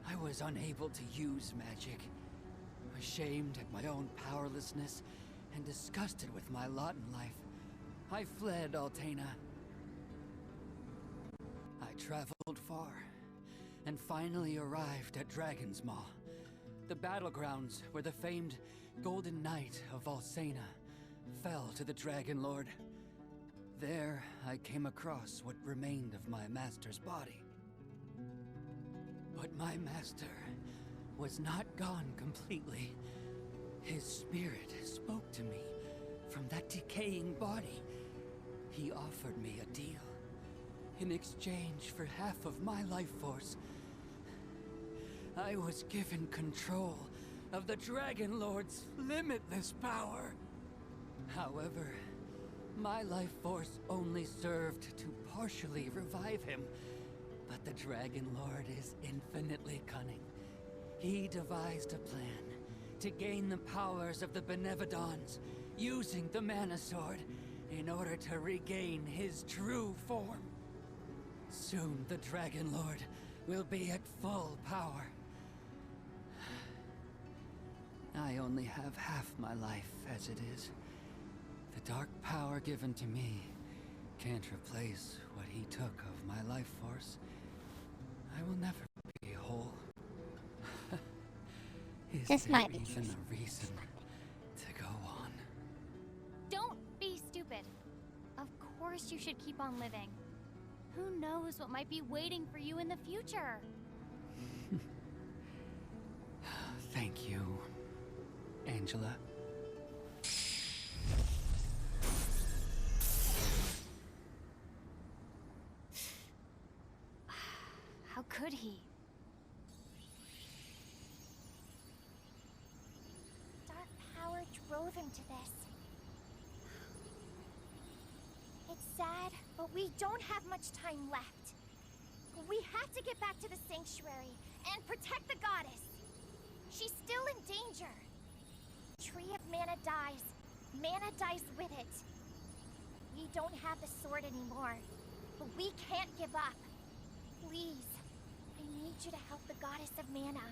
I was unable to use magic. Ashamed at my own powerlessness and disgusted with my lot in life, I fled Altena. I traveled far and finally arrived at Dragon's Maw, the battlegrounds where the famed Golden Knight of Valsena fell to the Dragon Lord. There, I came across what remained of my master's body. But my master was not gone completely. His spirit spoke to me from that decaying body. He offered me a deal. In exchange for half of my life force, I was given control of the Dragon Lord's limitless power. However, my life force only served to partially revive him. But the Dragon Lord is infinitely cunning. He devised a plan to gain the powers of the Benevodons, using the Mana Sword in order to regain his true form. Soon the Dragon Lord will be at full power. I only have half my life as it is. The dark power given to me can't replace what he took of my life force. I will never be whole. Is This there might be even true. a reason to go on? Don't be stupid. Of course you should keep on living. Who knows what might be waiting for you in the future? Thank you, Angela. How could he? Dark power drove him to this. It's sad, but we don't have much time left. We have to get back to the sanctuary and protect the goddess. She's still in danger. Tree of Mana dies, Mana dies with it. We don't have the sword anymore, but we can't give up. Please, I need you to help the goddess of mana.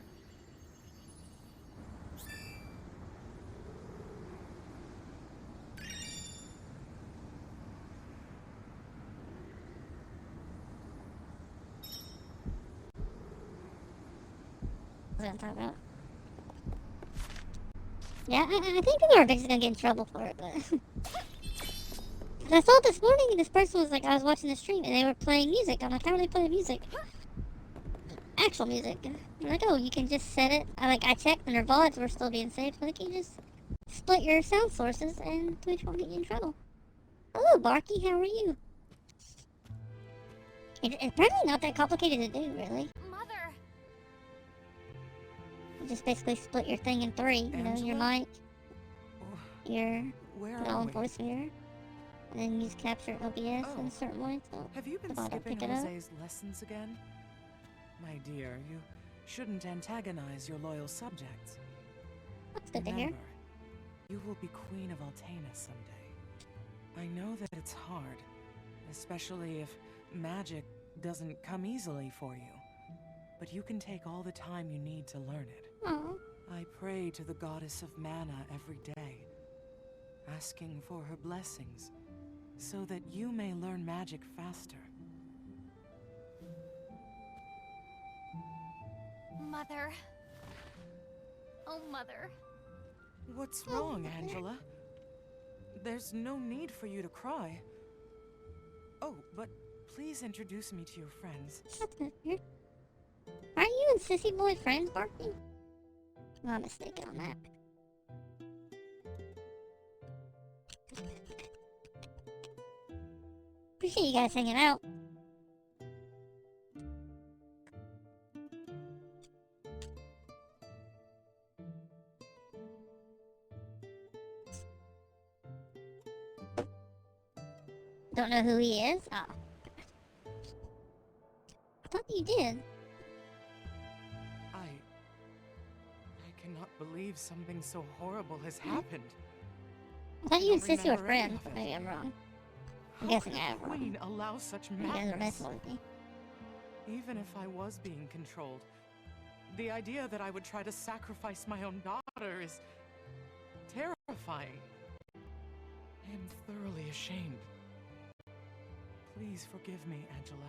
What I'm talking about. Yeah, I think people are basically gonna get in trouble for it, but... I saw this morning, this person was like, I was watching the stream, and they were playing music. I'm like, how are they playing music? Actual music. I'm like, oh, you can just set it. I checked, and their VODs were still being saved. Like, you just split your sound sources, and Twitch won't get you in trouble. Hello, Barky, how are you? It's probably not that complicated to do, really. Mother! You just basically split your thing in three. You know, your Angela? mic, your Where put are on we? voice mirror, and then use capture OBS in Oh. a certain way. So Have you been if I don't skipping pick it up. Jose's lessons again? My dear, you shouldn't antagonize your loyal subjects. That's good to hear. Remember, you will be Queen of Altena someday. I know that it's hard, especially if magic doesn't come easily for you. But you can take all the time you need to learn it. Aww. I pray to the goddess of mana every day, asking for her blessings, so that you may learn magic faster. Mother. Oh, Mother. What's wrong, Angela? There's no need for you to cry. Oh, but please introduce me to your friends. That's good to hear. Aren't you and Sissy Boy friends, Barky? Well, I'm mistaken on that. Appreciate you guys hanging out. Don't know who he is? Oh. I thought you did. I cannot believe something so horrible has happened. I thought you and don't Sissy were remember any friends. of it. Maybe I'm wrong. I'm How guessing could I a am wrong. queen allow such You guys are madness? messing with me. Even if I was being controlled, the idea that I would try to sacrifice my own daughter is terrifying. I am thoroughly ashamed. Please forgive me, Angela.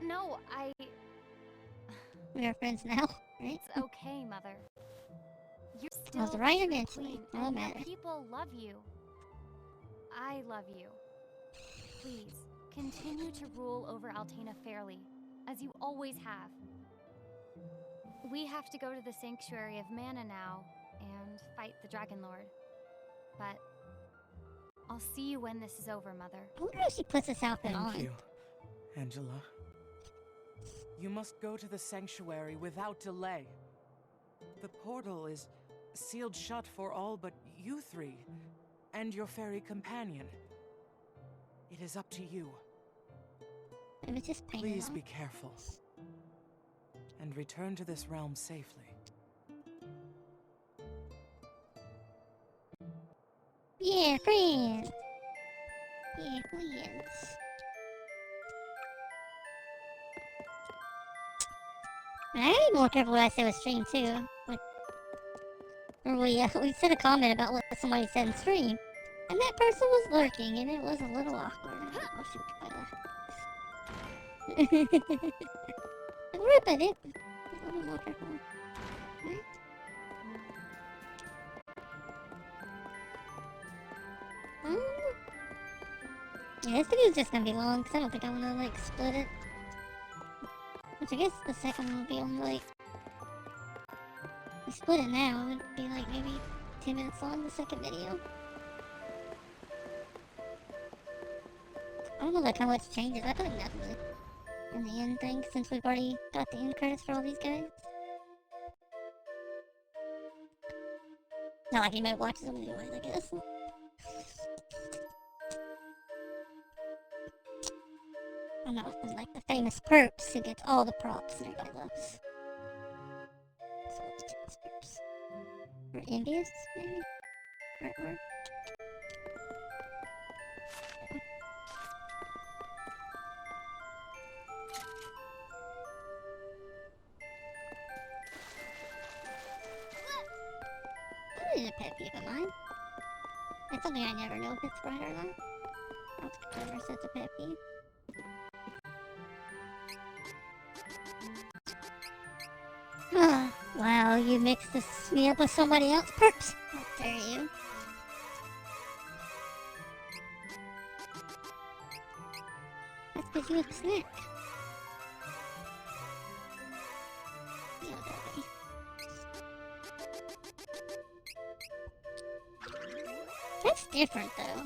No, We are friends now, right? It's okay, Mother. You're I still was right the eventually. queen, No and your matter. people love you. I love you. Please, continue to rule over Altena fairly, as you always have. We have to go to the Sanctuary of Mana now and fight the Dragon Lord. But I'll see you when this is over, Mother. I wonder if she puts this outfit on. Thank you, Angela. You must go to the sanctuary without delay. The portal is sealed shut for all but you three and your fairy companion. It is up to you. It was just painted Please on. be careful and return to this realm safely. Yeah, friends. Yeah, friends. And I gotta be more careful what I say with stream too. Like, or we said a comment about what somebody said in stream, and that person was lurking, and it was a little awkward. Oh shoot! Rip at it. A little more careful. Right? Yeah, this video's just gonna be long because I don't think I'm gonna like split it. Which I guess the second one will be only like. We split it now, it would be like maybe 10 minutes long, the second video. I don't know like how much changes. I feel like nothing really in the end thing since we've already got the end credits for all these guys. Not like anybody watches them anyways, I guess. I don't know, it's like the famous perps who gets all the props and everybody loves. So it's just perps. Or envious, maybe? Right word. is a pet peeve of mine. It's something I never know if it's right or not. I don't think I've ever said it's a pet peeve. Wow, you mixed me up with somebody else, perps. How dare you? That's because you was a snack. You know that way. That's different, though.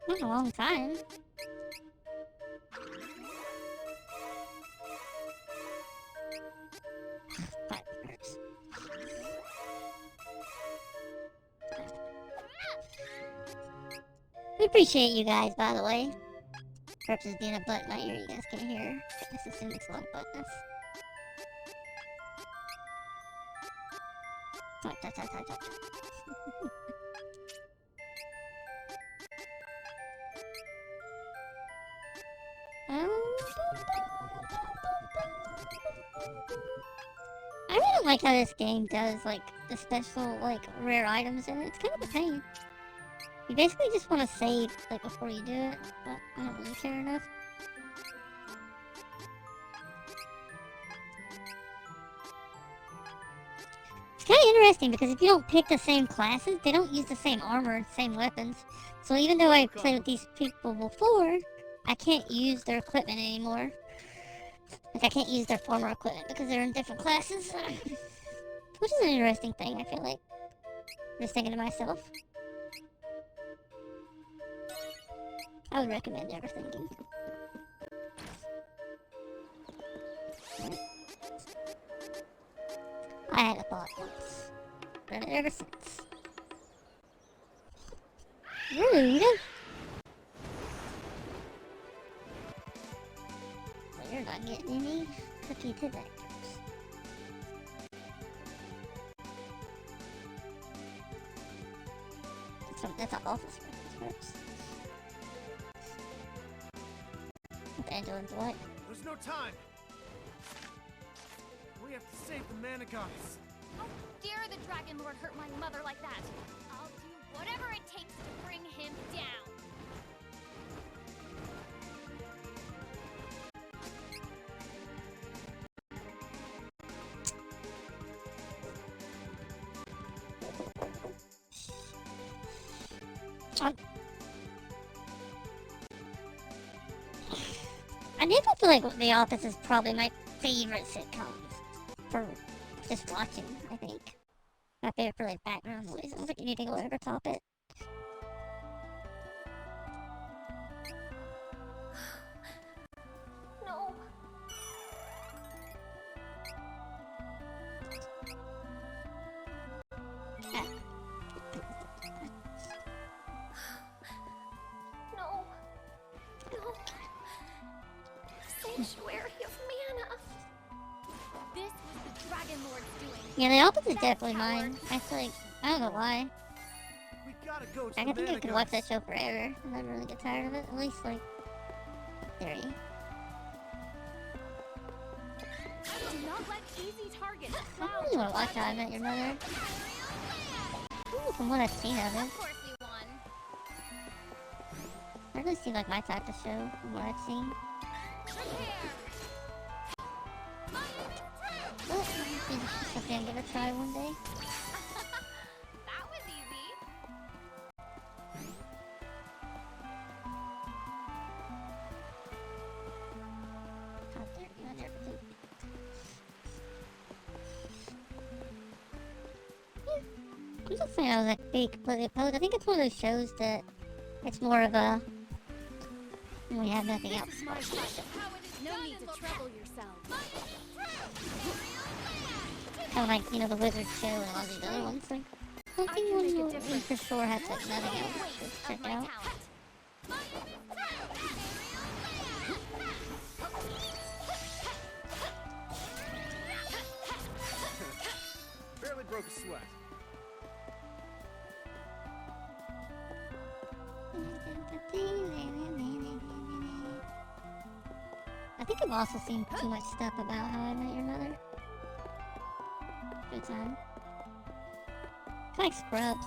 Not a long time. But perps. We appreciate you guys, by the way. Perps is being a butt in my ear, you guys can't hear. This is makes a lot of buttness. Talk. I really don't like how this game does, like, the special, like, rare items in it. It's kind of a pain. You basically just want to save, like, before you do it, but I don't really care enough. It's kind of interesting because if you don't pick the same classes, they don't use the same armor, same weapons. So even though I played with these people before, I can't use their equipment anymore. Like, I can't use their former equipment because they're in different classes. Which is an interesting thing, I feel like. Just thinking to myself. I would recommend never thinking. I had a thought once. But ever since. Rude! Well, you're not getting any cookie today. That's an office first. Angelin's what? There's no time. We have to save the mana goddess. How dare the Dragon Lord hurt my mother like that? I'll do whatever it takes to bring him down. I never feel like The Office is probably my favorite sitcom for just watching, I think. My favorite for like background noise. I don't think anything will ever top it. No. No. No. Sanctuary of mana. This was the Dragon Lord's doing. Yeah, The Office is definitely mine. I feel like, I don't know why. We gotta go to I the think I mana could watch that goddess. show forever and never really get tired of it. At least like 30. Do not let easy targets I don't really want to watch How I Met Your Mother. Ooh, from what I've seen of it. Of course you won. It really seems like my type of show from what I've seen. Well, maybe something I'll give it a try one day. That was easy. How dare you, I never do. Yeah, I'm just saying I was like being completely opposed. I think it's one of those shows that it's more of a when we have nothing else. No need to trouble yourself. Kind of like, you know, the Wizard show and all these other ones. Like, something you for sure has like nothing else to check out. Barely broke a sweat. I think I've also seen too much stuff about How I Met Your Mother. Good time. Kinda like Scrubs.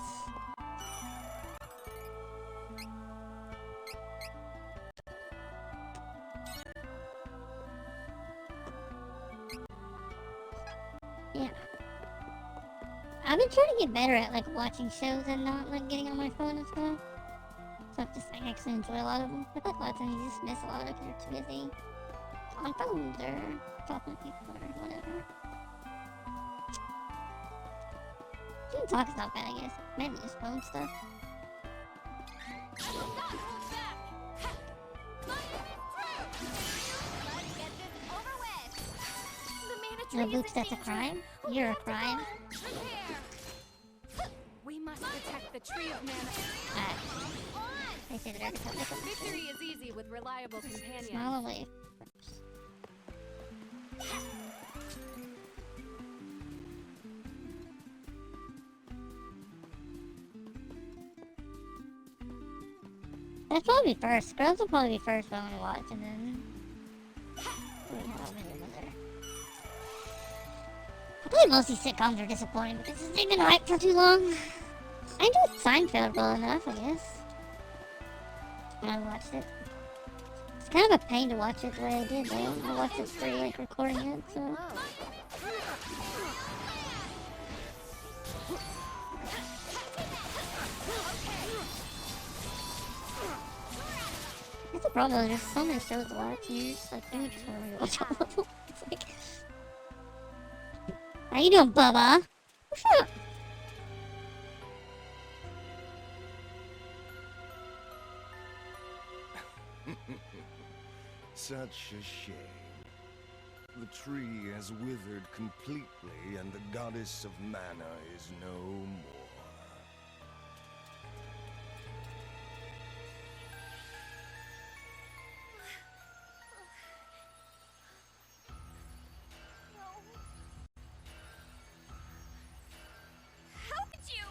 Yeah. I've been trying to get better at like watching shows and not like getting on my phone and stuff. So I've just like actually enjoy a lot of them. I feel like a lot of times you just miss a lot of it because you're too busy on phones or talking to people or whatever. Even talk is not bad, I guess. Maybe just phone stuff. No boots, that's a crime? You're a crime? We must protect the tree of mana. They say that every time they come Victory is easy with reliable companions. smile away. That's probably first. Scrubs will probably be first one to watch, and then... I feel like most of these sitcoms are disappointing because they've been hyped for too long. I enjoyed Seinfeld well enough, I guess. When I watched it. It's kind of a pain to watch it the way I did, though. I watched it free, like, recording it, so... That's the problem, though. There's so many shows to watch, and you're just like, I just want to watch all of them. It's like... How you doing, Bubba? What's up? Such a shame. The tree has withered completely, and the goddess of mana is no more. How could you?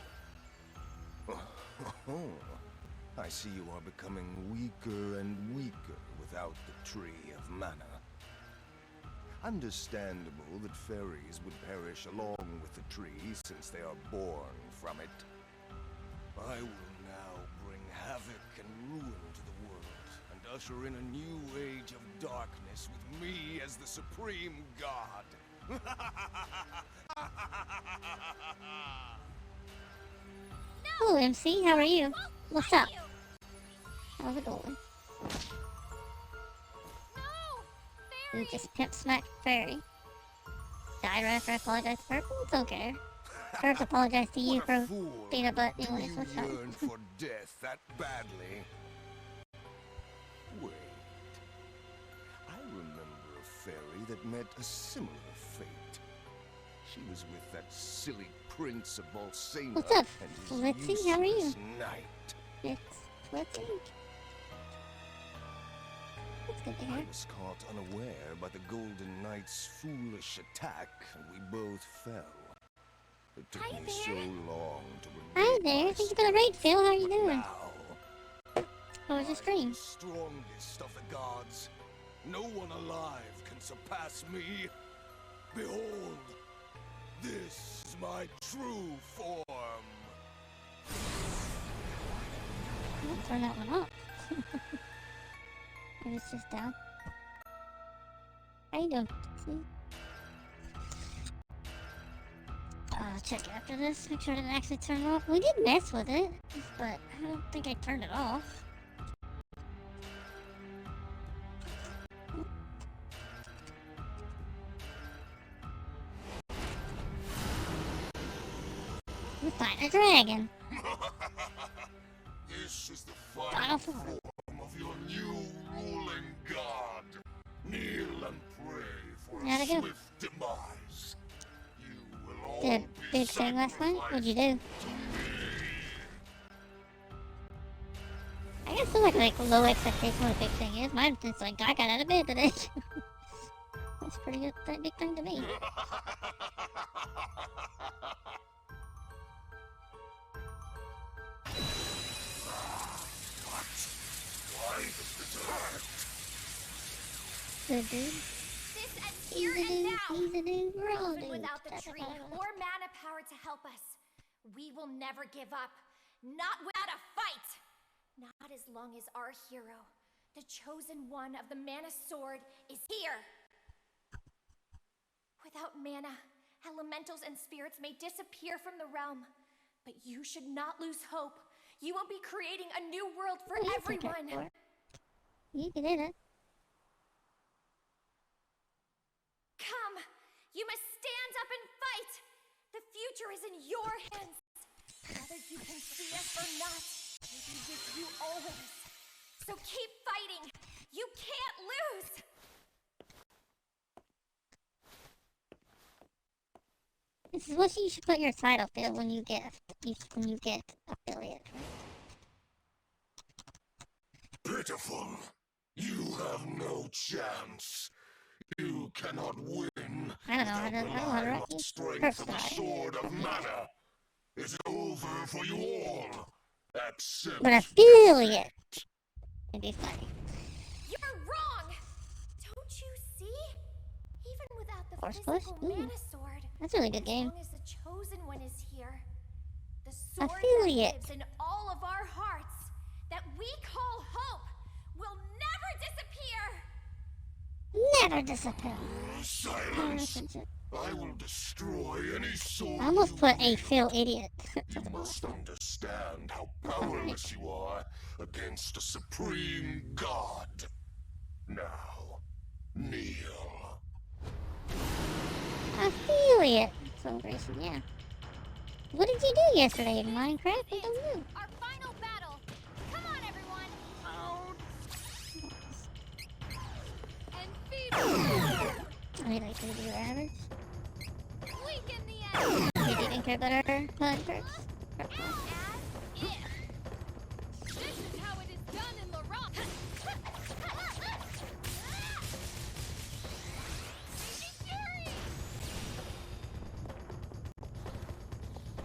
I see you are becoming weaker and weaker without the tree of mana. Understandable that fairies would perish along with the tree since they are born from it. I will now bring havoc and ruin to the world and usher in a new age of darkness with me as the supreme god. Hello, MC. How are you? What's up? How's it going? You just pimp smacked Fairy. Dire after I apologize to Purple? It's okay. First apologize to you for being a butt anyways. What's up? Yearn for death that badly. Wait. I remember a fairy that met a similar fate. She was with that silly prince of Volsena. What's up, and his Flitzy? How are you? useless knight. It's Flitzy. That's good to I hear. was caught unaware by the Golden Knight's foolish attack, and we both fell. It took me so long to Hi regain there. my Thank you for the raid, Phil. How are you doing? now. How was your stream? The strongest of the gods. No one alive can surpass me. Behold, this is my true form. I'll turn that one off. Maybe it's just down. How you doing? Check after this. Make sure I didn't actually turn it off. We did mess with it, but I don't think I turned it off. We're fighting a dragon. This is the Final final form. form of your new ruling god. Kneel and pray for How'd a it go? swift demise. You will all Did be big thing last night? What'd you do? I guess there's like low expectation what a big thing is. Mine is like I got out of bed today. That's pretty good. That big thing to me. Good dude. here and now. We're all Even dudes. without the tree or mana power to help us, we will never give up. Not without a fight. Not as long as our hero, the chosen one of the mana sword, is here. Without mana, elementals and spirits may disappear from the realm. But you should not lose hope. You will be creating a new world for everyone. You can do it. Come, you must stand up and fight. The future is in your hands. Whether you can see us or not, we'll be with you always. So keep fighting. You can't lose. This is what you should put your title to when you get affiliate. Pitiful. You have no chance. You cannot win. I don't know how to write these. Strength of the sword of mana. It's over for you all. Accept. But affiliate. It'd be funny. You're wrong. Don't you see? Even without the Force physical push? mana sword, That's a really good game. as long as the chosen one is here, the sword Affiliate. that lives in all of our hearts, that we call hope, will never disappear. Never disappear. Silence. I will destroy any sword. I almost you put a wield. Phil idiot. You must understand how powerless you are against a supreme god. Now, kneel. Affiliate celebration, yeah. What did you do yesterday in Minecraft? I don't know. Our final battle. Come on, everyone. I mean, like, did you average? Weaken the enemy. Did you think you're better hunters? As if. This is how it is done in Laurent.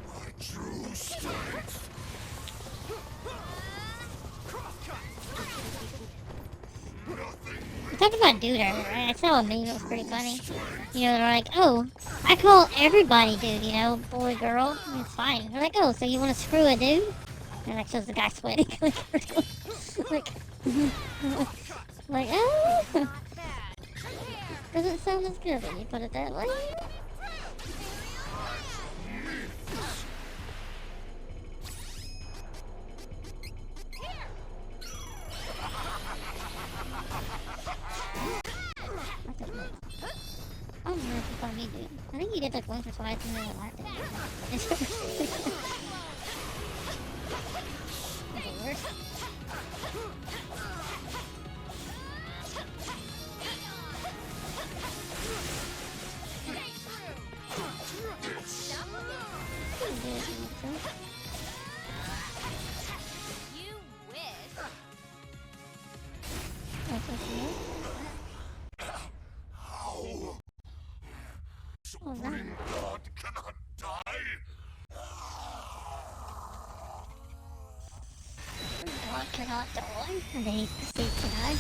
My true strength. We talked about dude earlier, right? I saw a meme that was pretty funny. You know, they're like, oh, I call everybody dude, you know, boy, girl. I mean, it's fine. They're like, oh, so you want to screw a dude? And that shows the guy sweating. like, oh, doesn't sound as good when you put it that way. I don't know if it's on me, dude. I think you did like once or twice and then I did. The worst. You wish. That's what she is. How? Supreme God cannot die. God cannot die. And then he proceeds to die.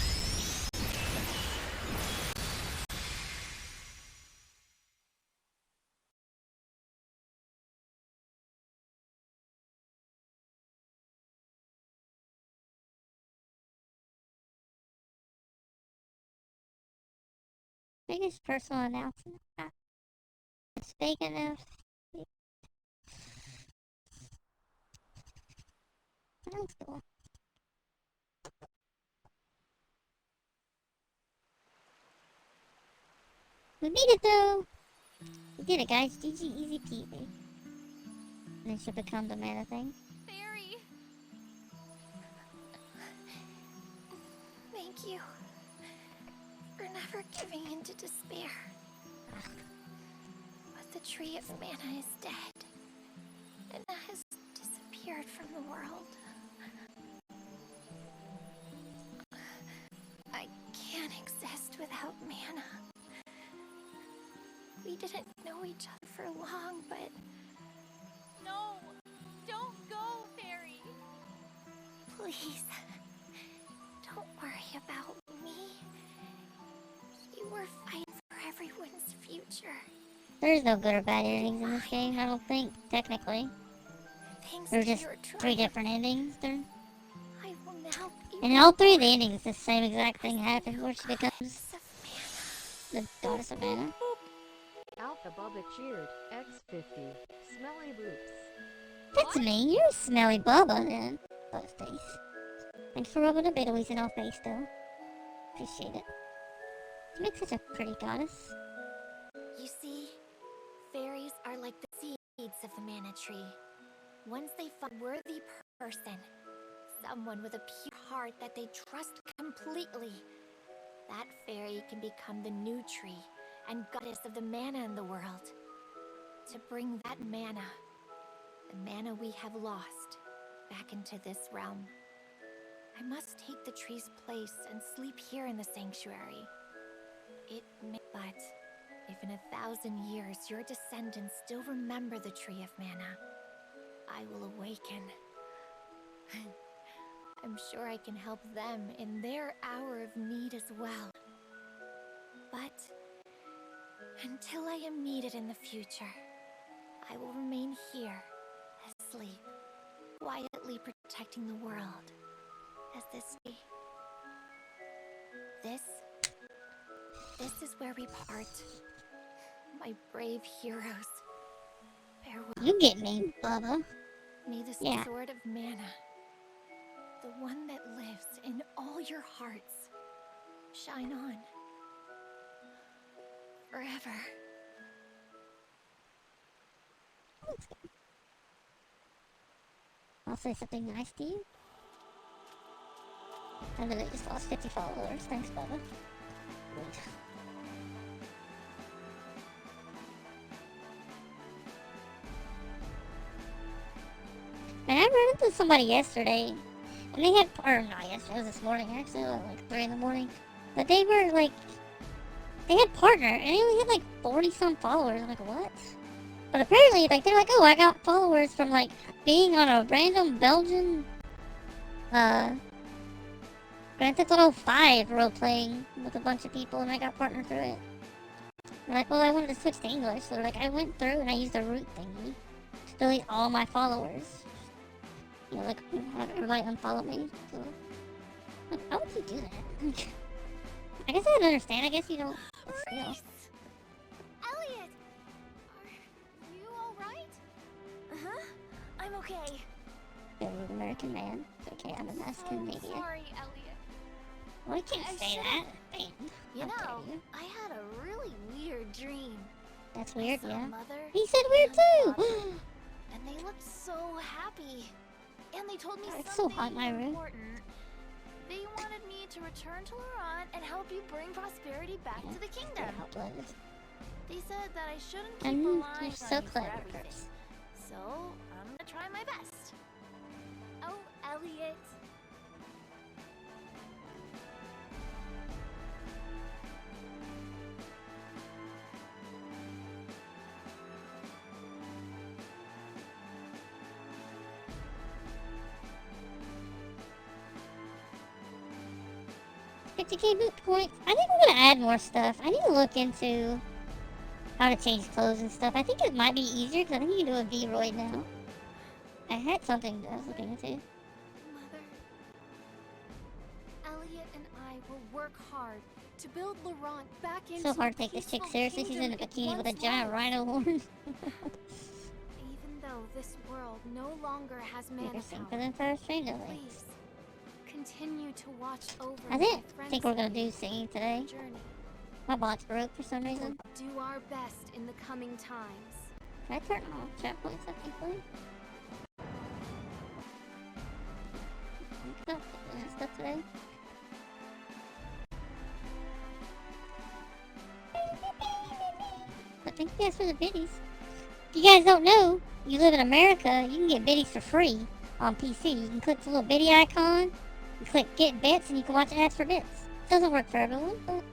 Biggest personal announcement. Speaking of, that's cool. We beat it though. We did it, guys. GG, easy peasy. And it should become the mana thing. Fairy. Thank you for never giving in to despair. But the tree of mana is dead and has disappeared from the world. I can't exist without mana. We didn't know each other for long, but No. Don't go, Fairy. please, don't worry about me. You were fighting for everyone's future. There's no good or bad endings in this game, I don't think, technically. Thanks There's to just your 3 triumph, different endings. I will now be And in all 3 of the reborn endings, the same exact thing happens where she becomes goddess of mana. the goddess of mana. Alpha Bubba cheered. X50. Smelly boops. That's me, you're a smelly Bubba then. Butt face. Thanks for rubbing the bit in our face though. Appreciate it. You make such a pretty goddess. You see, fairies are like the seeds of the mana tree. Once they find a worthy person, someone with a pure heart that they trust completely, that fairy can become the new tree and goddess of the mana in the world. To bring that mana, the mana we have lost, back into this realm, I must take the tree's place and sleep here in the sanctuary. But if in 1,000 years your descendants still remember the Tree of Mana, I will awaken. I'm sure I can help them in their hour of need as well. But until I am needed in the future, I will remain here, asleep, quietly protecting the world. As this is where we part. My brave heroes. Farewell. You get me, Bubba. May the Yeah. sword of mana, the one that lives in all your hearts, shine on. Forever. I'll say something nice to you. I literally just lost 50 followers. Thanks, Bubba. Man, I ran into somebody yesterday, and they had, or not yesterday, it was this morning actually, like 3 in the morning. But they were like, they had partner, and they only had like 40 some followers. I'm like, what? But apparently, like, they're like, oh, I got followers from like being on a random Belgian, Grand Theft Auto 5 role-playing with a bunch of people, and I got partnered through it. I'm like, well, I wanted to switch to English, so like, I went through and I used the root thingy to delete all my followers. You know, like, have everybody unfollow me, so... Like, how would you do that? I guess I don't understand, I guess you don't... Still. Elliot! Are you alright? Uh-huh. I'm okay. You're an American man. It's okay, I'm a mass Canadian. Sorry, Elliot. Well, you can't say that. Damn. You How know, dare you. I had a really weird dream. That's weird, I saw yeah. Mother He said weird and too! Father, and they looked so happy. And they told me It's so something hot in my room. important. They wanted me to return to Duran and help you bring prosperity back to the kingdom. Very helpless. They said that I shouldn't keep And relying you're so on you for clever, everything. Chris. So, I'm gonna try my best. Oh, Elliot. $50K boot points. I think I'm gonna add more stuff. I need to look into how to change clothes and stuff. I think it might be easier because I think you can do a V-Roid now. I had something that I was looking into. Mother, Elliot and I will work hard to build Laurent back into So hard to the take this chick peaceful seriously. She's in a kingdom it bikini with a once giant was. rhino horn. Even though this world no longer has mana Never seen for power, them first train to please continue to watch over I my think friends we're gonna and do me singing today. on the journey. My bot's broke for some reason. We'll do our best in the coming times. Can I turn off chat points I think, please? Stuff today. But thank you guys for the biddies. If you guys don't know, you live in America, you can get biddies for free on PC. You can click the little biddy icon, you click get bits, and you can watch ads for bits. Doesn't work for everyone, but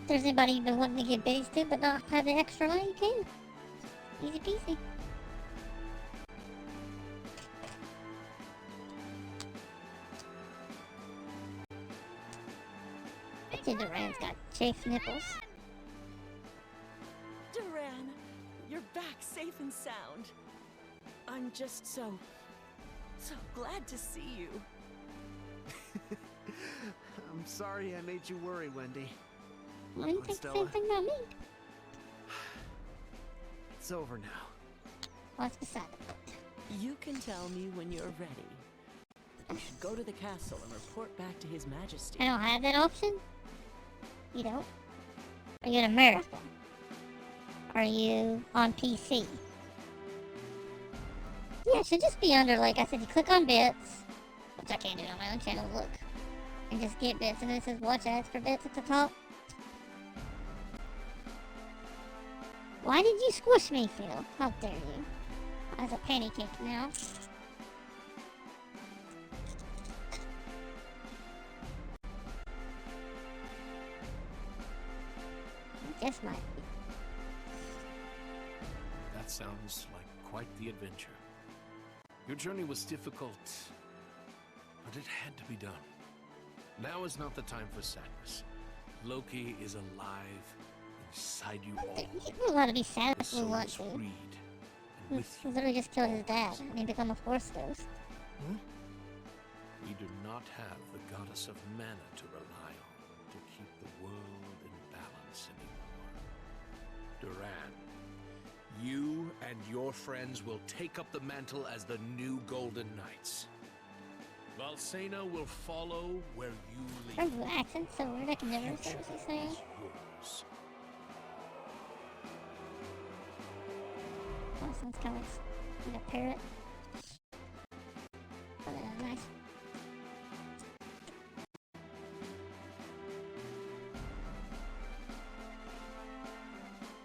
if there's anybody you've been wanting to get biddies to but not have the extra money, you can. Easy peasy. I think Duran's got chafed nipples. safe and sound. I'm just so glad to see you. I'm sorry I made you worry, Wendy. Why do you think the same thing about me? It's over now. What's beside it? You can tell me when you're ready. You should go to the castle and report back to His Majesty. I don't have that option? You don't? Are you in America? Are you on PC? Yeah, it should just be under, like I said, you click on bits, which I can't do on my own channel, look. And just get bits, and then it says watch ads for bits at the top. Why did you squish me, Phil? How dare you? I have a panty cake now. This might be. That sounds like quite the adventure. Your journey was difficult, but it had to be done. Now is not the time for sadness. Loki is alive inside you all. You're allowed to be sad His if you soul want is to. freed, He and with you. literally just killed his dad and he become a force ghost. We do not have the goddess of mana to rely on to keep the world in balance anymore. Duran, you and your friends will take up the mantle as the new Golden Knights. Valsena will follow where you lead. Her accent's so weird I can never say what she's saying. Yours. Oh, sounds kind of like a parrot. Oh, yeah, nice.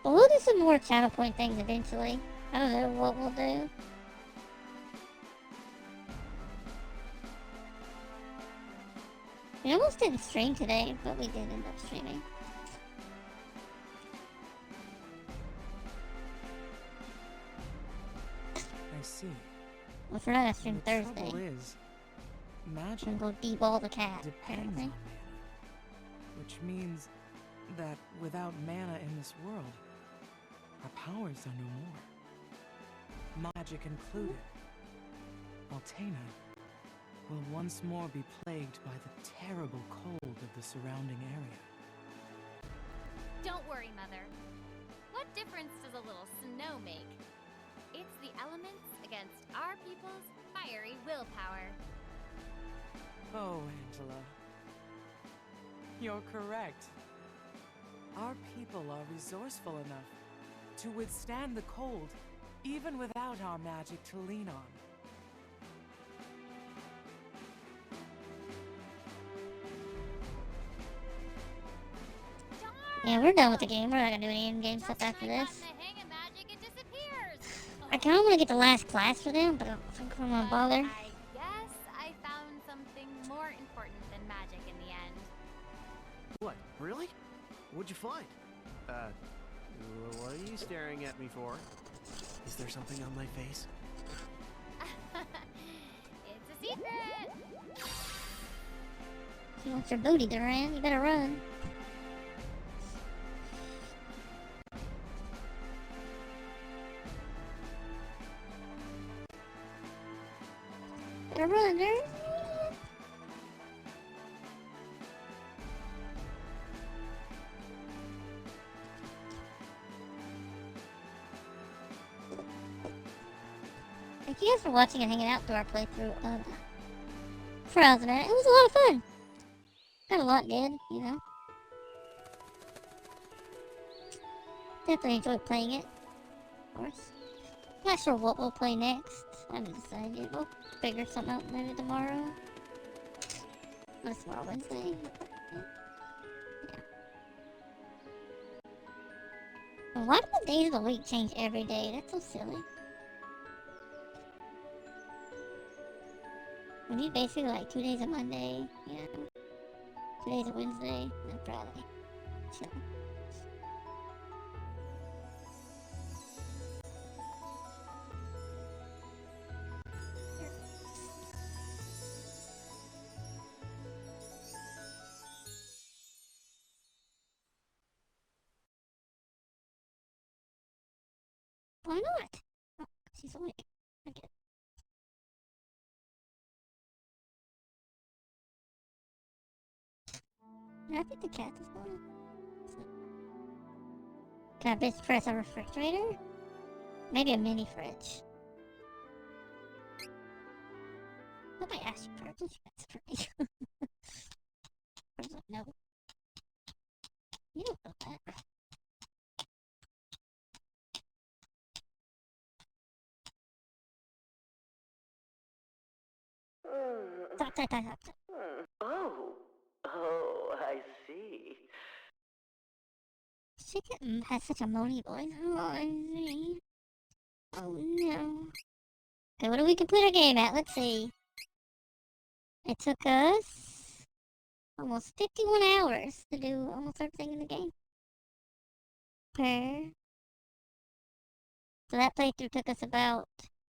Well, we'll do some more channel point things eventually. I don't know what we'll do. We almost didn't stream today, but we did end up streaming. I see. Well, we're not gonna stream The Thursday. trouble is, magic I'm gonna go deball the cat, depends apparently. on mana, which means that without mana in this world, our powers are no more. Magic included. Altena will once more be plagued by the terrible cold of the surrounding area. Don't worry, Mother. What difference does a little snow make? It's the elements against our people's fiery willpower. Oh, Angela. You're correct. Our people are resourceful enough to withstand the cold, even without our magic to lean on. Yeah, we're done with the game. We're not gonna do any in-game stuff after this. I kinda wanna get the last class for them, but I don't think I'm gonna bother. I guess I found something more important than magic in the end. What? Really? What'd you find? What are you staring at me for? Is there something on my face? It's a secret! She wants your booty, Duran. You better run. Better run, Duran. Thank you guys for watching and hanging out through our playthrough of Frozen. It was a lot of fun. Got a lot did, you know. Definitely enjoyed playing it, of course. Not sure what we'll play next. I haven't decided. We'll figure something out maybe tomorrow. What's tomorrow, Wednesday? Yeah. Well, why do the days of the week change every day? That's so silly. We need basically like 2 days of Monday, yeah. 2 days of Wednesday, and Friday. Chill. Why not? Oh, she's awake. I get it. I think the cat is going. Can I just press a refrigerator? Maybe a mini fridge. Nobody asked you for it. That's for me. I was like, no. You don't know that. Stop. Oh, I see. She has such a moany voice. Oh, I see. Oh no. Okay, what do we complete our game at? Let's see. It took us almost 51 hours to do almost everything in the game. Okay. So that playthrough took us about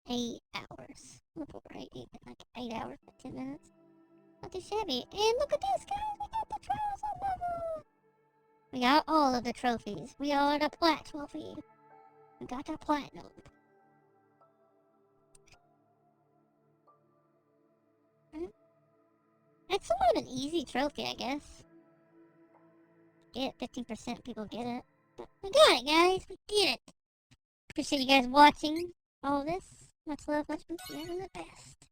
8 hours. A little over 8, like 8 hours, 10 minutes. Not too shabby. And look at this, guys! We got the trials on level! We got all of the trophies. We are the plat trophy. We got the platinum. It's somewhat of an easy trophy, I guess. Get 15% people get it. But we got it, guys. We did it. Appreciate you guys watching all this. Much love, much peace. You're the best.